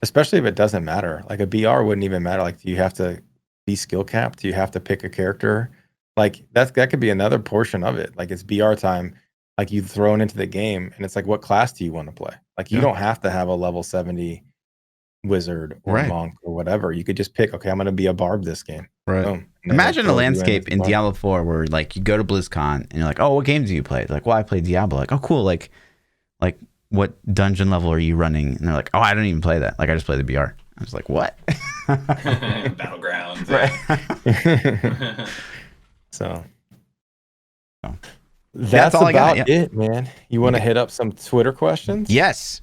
Especially if it doesn't matter. Like a BR wouldn't even matter. Like, do you have to be skill capped? Do you have to pick a character? Like that could be another portion of it. Like it's BR time. Like you throw it into the game, and it's like, what class do you want to play? Like you don't have to have a level 70 wizard or monk or whatever. You could just pick, okay, I'm going to be a barb this game. Right. Boom. Imagine a landscape in Diablo 4 where like you go to BlizzCon and you're like, oh, what games do you play? Like, well, I play Diablo. Like, oh, cool. Like what dungeon level are you running? And they're like, oh, I don't even play that. Like, I just play the BR. I was like, what? Battlegrounds. Right. So that's all about it, man. You want to hit up some Twitter questions? Yes.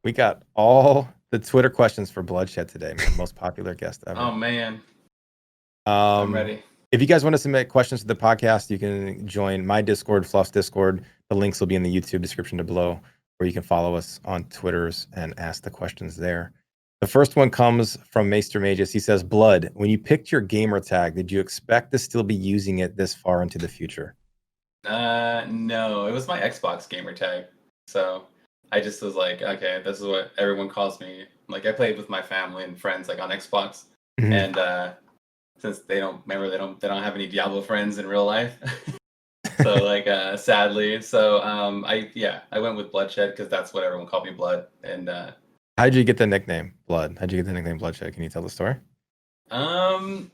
We got all the Twitter questions for Bloodshed today, man. Most popular guest ever. Oh man. I'm ready. If you guys want to submit questions to the podcast, you can join my Discord, Fluff's Discord. The links will be in the YouTube description below, or you can follow us on Twitters and ask the questions there. The first one comes from Maester Magus. He says, Blood, when you picked your gamer tag, did you expect to still be using it this far into the future? No, it was my Xbox gamer tag. So I just was like, okay, this is what everyone calls me. Like I played with my family and friends like on Xbox. And since they don't have any Diablo friends in real life. So like sadly. So I went with Bloodshed because that's what everyone called me, Blood. And how'd you get the nickname Blood? How'd you get the nickname Bloodshed? Can you tell the story? I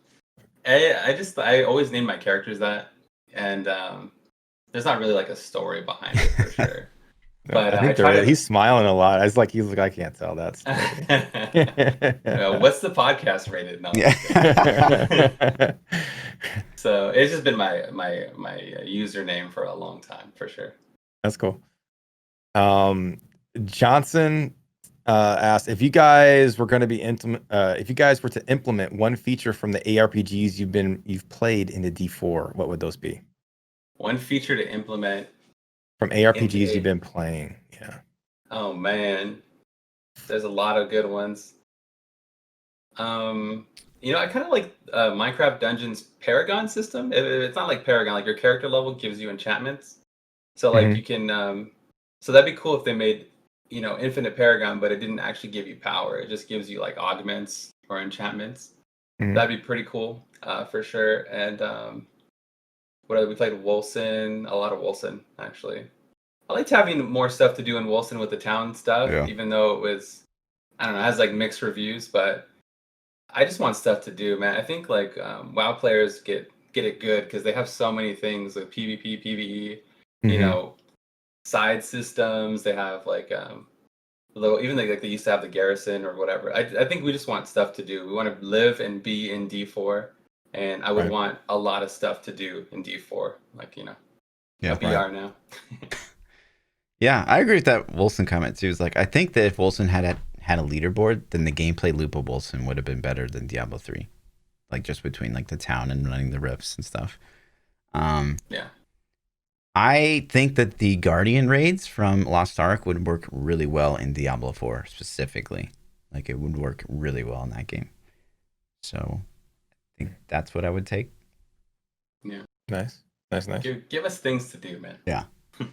always name my characters that, and there's not really like a story behind it for sure. No, but I think he's smiling a lot. He's like, I can't tell that story. What's the podcast rated? No. Yeah. So it's just been my username for a long time for sure. That's cool. Johnson asked if you guys were going to be if you guys were to implement one feature from the ARPGs you've played into D4, what would those be? One feature to implement from ARPGs you've been playing. Yeah. Oh man, there's a lot of good ones. I kind of like Minecraft Dungeons Paragon system. It's not like Paragon, like your character level gives you enchantments. So like you can, so that'd be cool if they made, infinite Paragon, but it didn't actually give you power. It just gives you like augments or enchantments. That'd be pretty cool for sure. And we played Wolcen, a lot of Wolcen actually. I liked having more stuff to do in Wolcen with the town stuff, even though it was, I don't know, it has like mixed reviews, but I just want stuff to do, man. I think like WoW players get it good because they have so many things like PvP, PvE, side systems. They have like even like they used to have the garrison or whatever. I think we just want stuff to do. We want to live and be in D4, and I would want a lot of stuff to do in D4, like a BR now. Yeah, I agree with that Wolcen comment too. It's like I think that if Wolcen had a leaderboard, then the gameplay loop of Wolcen would have been better than Diablo 3. Like just between like the town and running the rifts and stuff. Yeah. I think that the Guardian raids from Lost Ark would work really well in Diablo 4 specifically. Like it would work really well in that game. So I think that's what I would take. Yeah. Nice. Give us things to do, man. Yeah.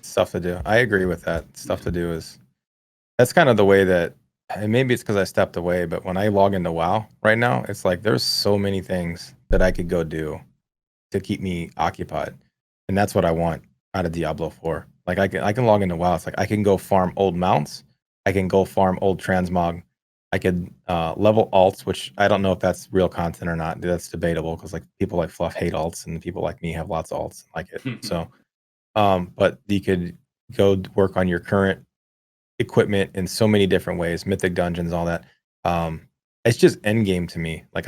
Stuff to do. I agree with that. Stuff to do that's kind of the way that, and maybe it's because I stepped away, but when I log into WoW right now, it's like there's so many things that I could go do to keep me occupied. And that's what I want out of Diablo 4. Like I can log into WoW. It's like I can go farm old mounts. I can go farm old transmog. I could level alts, which I don't know if that's real content or not. That's debatable because like people like Fluff hate alts and people like me have lots of alts and like it. So, but you could go work on your current equipment in so many different ways, mythic dungeons, all that. It's just endgame to me. Like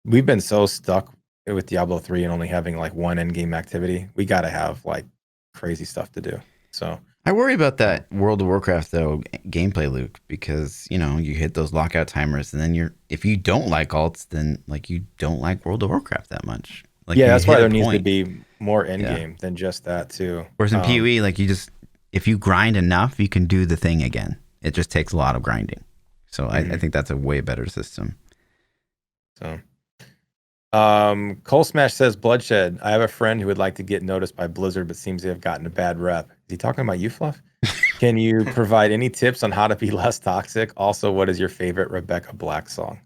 we've been so stuck with Diablo 3 and only having like one endgame activity. We got to have like crazy stuff to do. So I worry about that World of Warcraft though gameplay loop because you hit those lockout timers and then if you don't like alts, then like you don't like World of Warcraft that much. Like that's why there needs to be more endgame than just that too. Whereas in PoE, like if you grind enough, you can do the thing again. It just takes a lot of grinding. So I think that's a way better system. So, Cole Smash says, Bloodshed, I have a friend who would like to get noticed by Blizzard, but seems to have gotten a bad rep. Is he talking about you, Fluff? Can you provide any tips on how to be less toxic? Also, what is your favorite Rebecca Black song?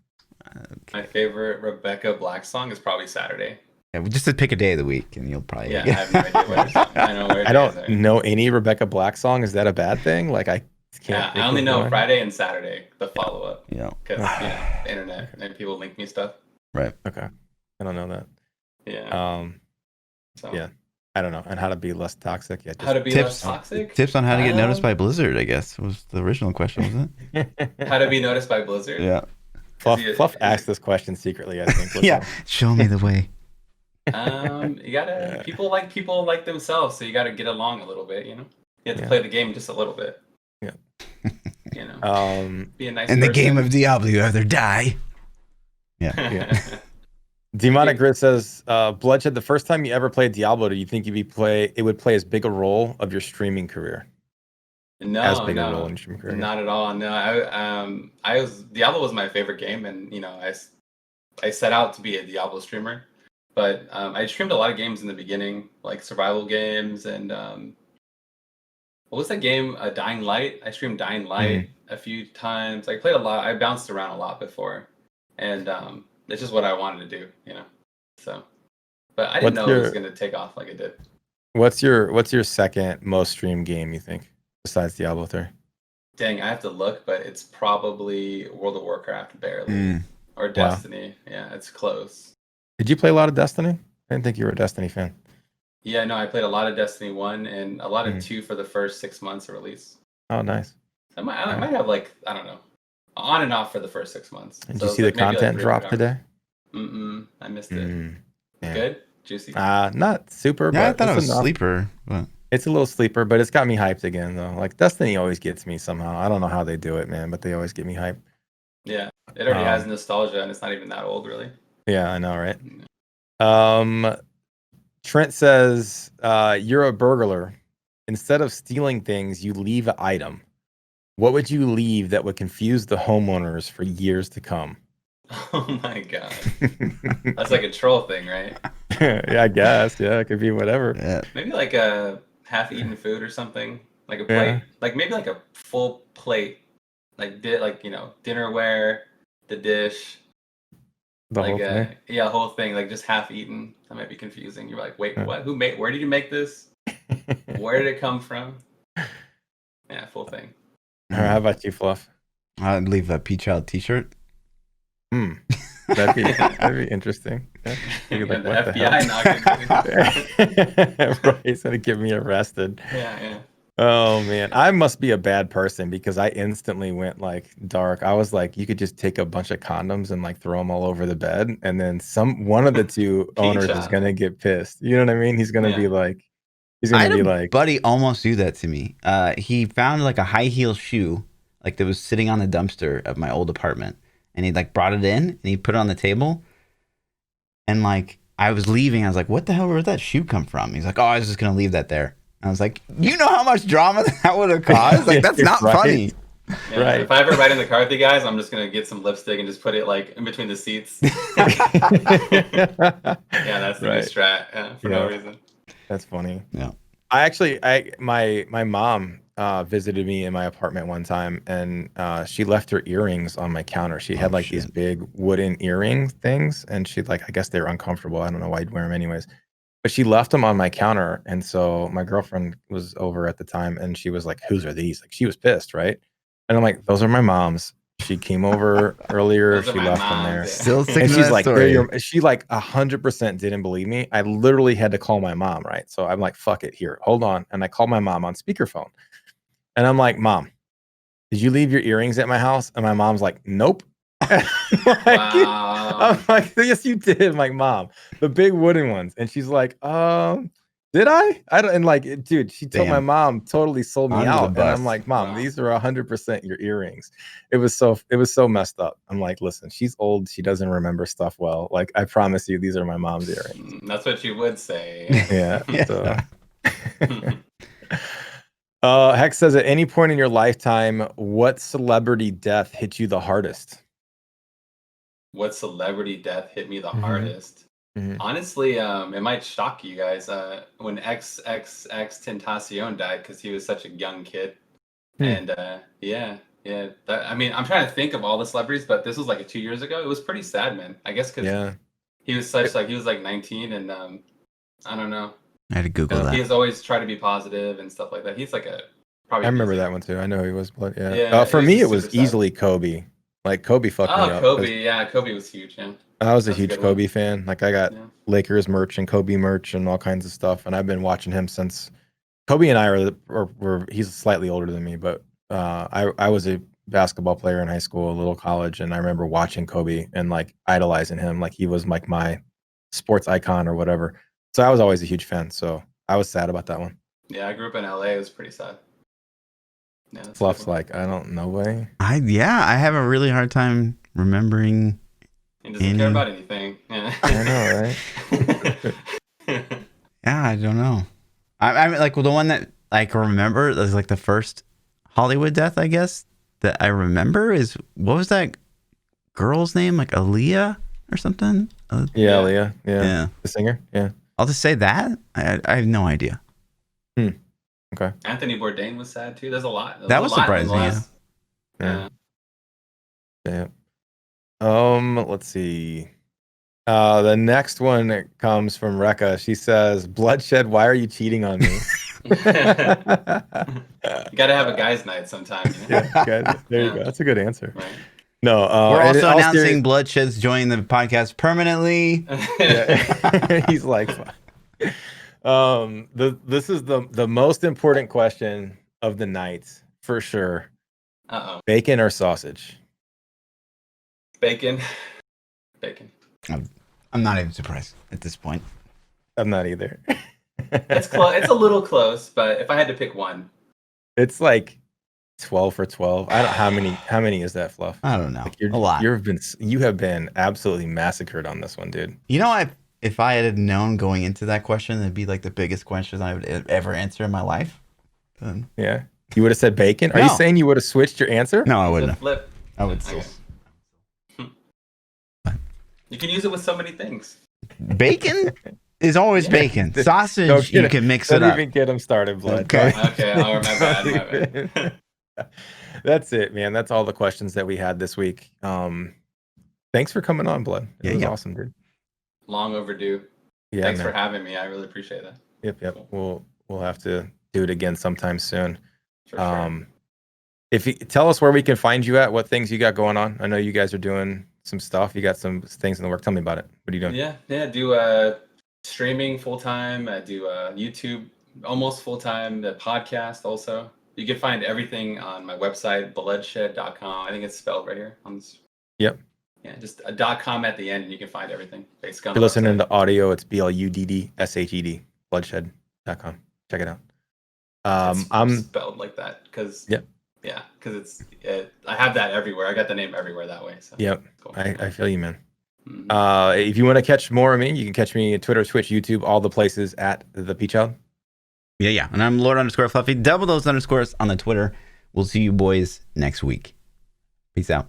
My favorite Rebecca Black song is probably Saturday. Yeah, just to pick a day of the week, and you'll probably. Yeah, I have no idea what it's on. I don't know any Rebecca Black song. Is that a bad thing? Like I can't. I only know Friday and Saturday, the follow up. Yeah. Because the internet and people link me stuff. Right. Okay. I don't know that. Yeah. Yeah. I don't know. And how to be less toxic. Yeah. How to be less toxic. Tips on how to get noticed by Blizzard, I guess, was the original question, wasn't it? How to be noticed by Blizzard. Yeah. Fluff asked this question secretly, I think. Yeah. Show me the way. You gotta people like themselves, so you gotta get along a little bit, You have to play the game just a little bit. Yeah. Be a nice in person. the game of Diablo, you either die. Yeah. Demonic Grid says, Bloodshed, the first time you ever played Diablo, do you think it would play as big a role of your streaming career? As No, big a role no, in your streaming career? not at all. No, I was Diablo was my favorite game, and I set out to be a Diablo streamer, but I streamed a lot of games in the beginning, like survival games, and what was that game? Dying Light. I streamed Dying Light a few times. I played a lot. I bounced around a lot before, and it's just what I wanted to do, So, but I didn't know it was going to take off like it did. What's your second most streamed game, you think, besides Diablo 3? Dang, I have to look, but it's probably World of Warcraft, barely, or Destiny. Wow. Yeah, it's close. Did you play a lot of Destiny? I didn't think you were a Destiny fan. Yeah, no, I played a lot of Destiny 1 and a lot of 2 for the first 6 months of release. Oh, nice. I might have I don't know, on and off for the first 6 months. Did you see the content drop today? I missed it. Yeah. Good? Juicy? Not super, yeah, but I thought it was sleeper. But... It's a little sleeper, but it's got me hyped again, though. Like, Destiny always gets me somehow. I don't know how they do it, man, but they always get me hyped. Yeah, it already has nostalgia, and it's not even that old, really. Yeah, I know, right? Trent says, you're a burglar. Instead of stealing things, you leave an item. What would you leave that would confuse the homeowners for years to come? Oh my god. That's like a troll thing, right? Yeah, I guess. Yeah, it could be whatever. Yeah. Maybe like a half-eaten food or something. Like a plate. Yeah. Like maybe like a full plate. Like dinnerware, the dish. The whole thing? Yeah, whole thing. Like just half-eaten. That might be confusing. You're like, wait, what? Where did you make this? Where did it come from? Yeah, full thing. All right, how about you, Fluff? I'd leave a ThaPChild t-shirt. That'd be interesting. Yeah. Like, the FBI knocking. Right, he's gonna get me arrested. Yeah. Oh man, I must be a bad person because I instantly went like dark. I was like, you could just take a bunch of condoms and like throw them all over the bed, and then one of the two owners is gonna get pissed. You know what I mean? He's gonna be like, buddy almost do that to me. He found like a high heel shoe, like that was sitting on the dumpster of my old apartment. And he like brought it in and he put it on the table. And like I was leaving, I was like, what the hell, where'd that shoe come from? He's like, oh, I was just gonna leave that there. And I was like, you know how much drama that would have caused? Like, that's not funny. Yeah, right. If I ever ride in the car with you guys, I'm just gonna get some lipstick and just put it like in between the seats. Yeah, that's the new strat. For no reason. That's funny. Yeah. My mom visited me in my apartment one time, and she left her earrings on my counter. She had these big wooden earring things, and she I guess they were uncomfortable. I don't know why you'd wear them anyways, but she left them on my counter. And so my girlfriend was over at the time, and she was like, "Whose are these?" Like, she was pissed, right? And I'm like, "Those are my mom's. She came over earlier. She left them there." Still sticking and to she's that like, story. she 100% didn't believe me. I literally had to call my mom, right? So I'm like, "Fuck it, here, hold on." And I called my mom on speakerphone. And I'm like, "Mom, did you leave your earrings at my house?" And my mom's like, "Nope." Wow. I'm like, "Yes, you did." I'm like, "Mom, the big wooden ones." And she's like, "Did I?" I don't. And like, dude, she told my mom totally sold me out. And I'm like, "Mom, these are 100% your earrings." It was so messed up. I'm like, "Listen, she's old. She doesn't remember stuff well. Like, I promise you, these are my mom's earrings." That's what you would say. Yeah. So. Hex says, at any point in your lifetime, what celebrity death hit you the hardest? What celebrity death hit me the hardest? Honestly, it might shock you guys. When XXX Tentacion died, because he was such a young kid. And yeah. I mean, I'm trying to think of all the celebrities, but this was like 2 years ago. It was pretty sad, man. I guess because he was he was like 19, and I don't know. I had to Google that. He has always tried to be positive and stuff like that. He's like probably. I remember that one too. I know he was, but yeah. For me, it was easily Kobe. Like, Kobe fucked me up. Kobe, yeah, Kobe was huge. Yeah, I was a huge Kobe fan. Like, I got Lakers merch and Kobe merch and all kinds of stuff, and I've been watching him since. Kobe and I were he's slightly older than me, but I was a basketball player in high school, a little college, and I remember watching Kobe and like idolizing him. Like, he was like my sports icon or whatever. So I was always a huge fan. So I was sad about that one. Yeah, I grew up in LA. It was pretty sad. Yeah, Fluff's like, I don't know way. I have a really hard time remembering He doesn't care about anything. Yeah. I know, right? Yeah, I don't know. I mean, like the one that like remember is like the first Hollywood death, I guess, that I remember is what was that girl's name? Like Aaliyah or something? Yeah, Leah. Yeah. The singer. Yeah. I'll just say that. I have no idea. Okay. Anthony Bourdain was sad too. There's a lot. That was surprising. Yeah. Let's see. The next one comes from Rekka. She says, "Bloodshed, why are you cheating on me?" You gotta have a guy's night sometime. You know? Yeah, good. There you go. That's a good answer. Right. No, We're and also all announcing Bloodshed's joining the podcast permanently. Yeah. He's like, this is the most important question of the night for sure. Uh-oh. Bacon or sausage? Bacon. I'm not even surprised at this point. I'm not either. It's close. It's a little close, but if I had to pick one, it's like 12 for 12. I don't. How many is that, Fluff? I don't know. Like A lot. You have been absolutely massacred on this one, dude. You know, if I had known going into that question, it'd be like the biggest question I would ever answer in my life. Yeah, you would have said bacon. Are No. you saying you would have switched your answer? No, I it's a wouldn't. flip. I would Okay. still. You can use it with so many things. Bacon is always bacon. Sausage, you can mix it Don't up. even get him started, Blood. Okay. Okay, my bad. That's it, man. That's all the questions that we had this week. Thanks for coming on, Blood. It was awesome, dude. Long overdue. Yeah, Thanks man. for having me. I really appreciate that. Yep. We'll have to do it again sometime soon. For sure. If you tell us where we can find you at, what things you got going on. I know you guys are doing some stuff. You got some things in the work. Tell me about it. What are you doing? Yeah. Do streaming full time. I do YouTube almost full time. The podcast also. You can find everything on my website, bloodshed.com. I think it's spelled right here on this. Yep. Yeah, just a .com at the end, and you can find everything. Basically, If you're listening to audio, it's BLUDDSHED, bloodshed.com. Check it out. I'm spelled like that because because I have that everywhere. I got the name everywhere that way. So yep, cool. I feel you, man. Mm-hmm. If you want to catch more of me, you can catch me on Twitter, Twitch, YouTube, all the places at ThaPChild. Yeah. And I'm Lord_Fluffy. Double those underscores on the Twitter. We'll see you boys next week. Peace out.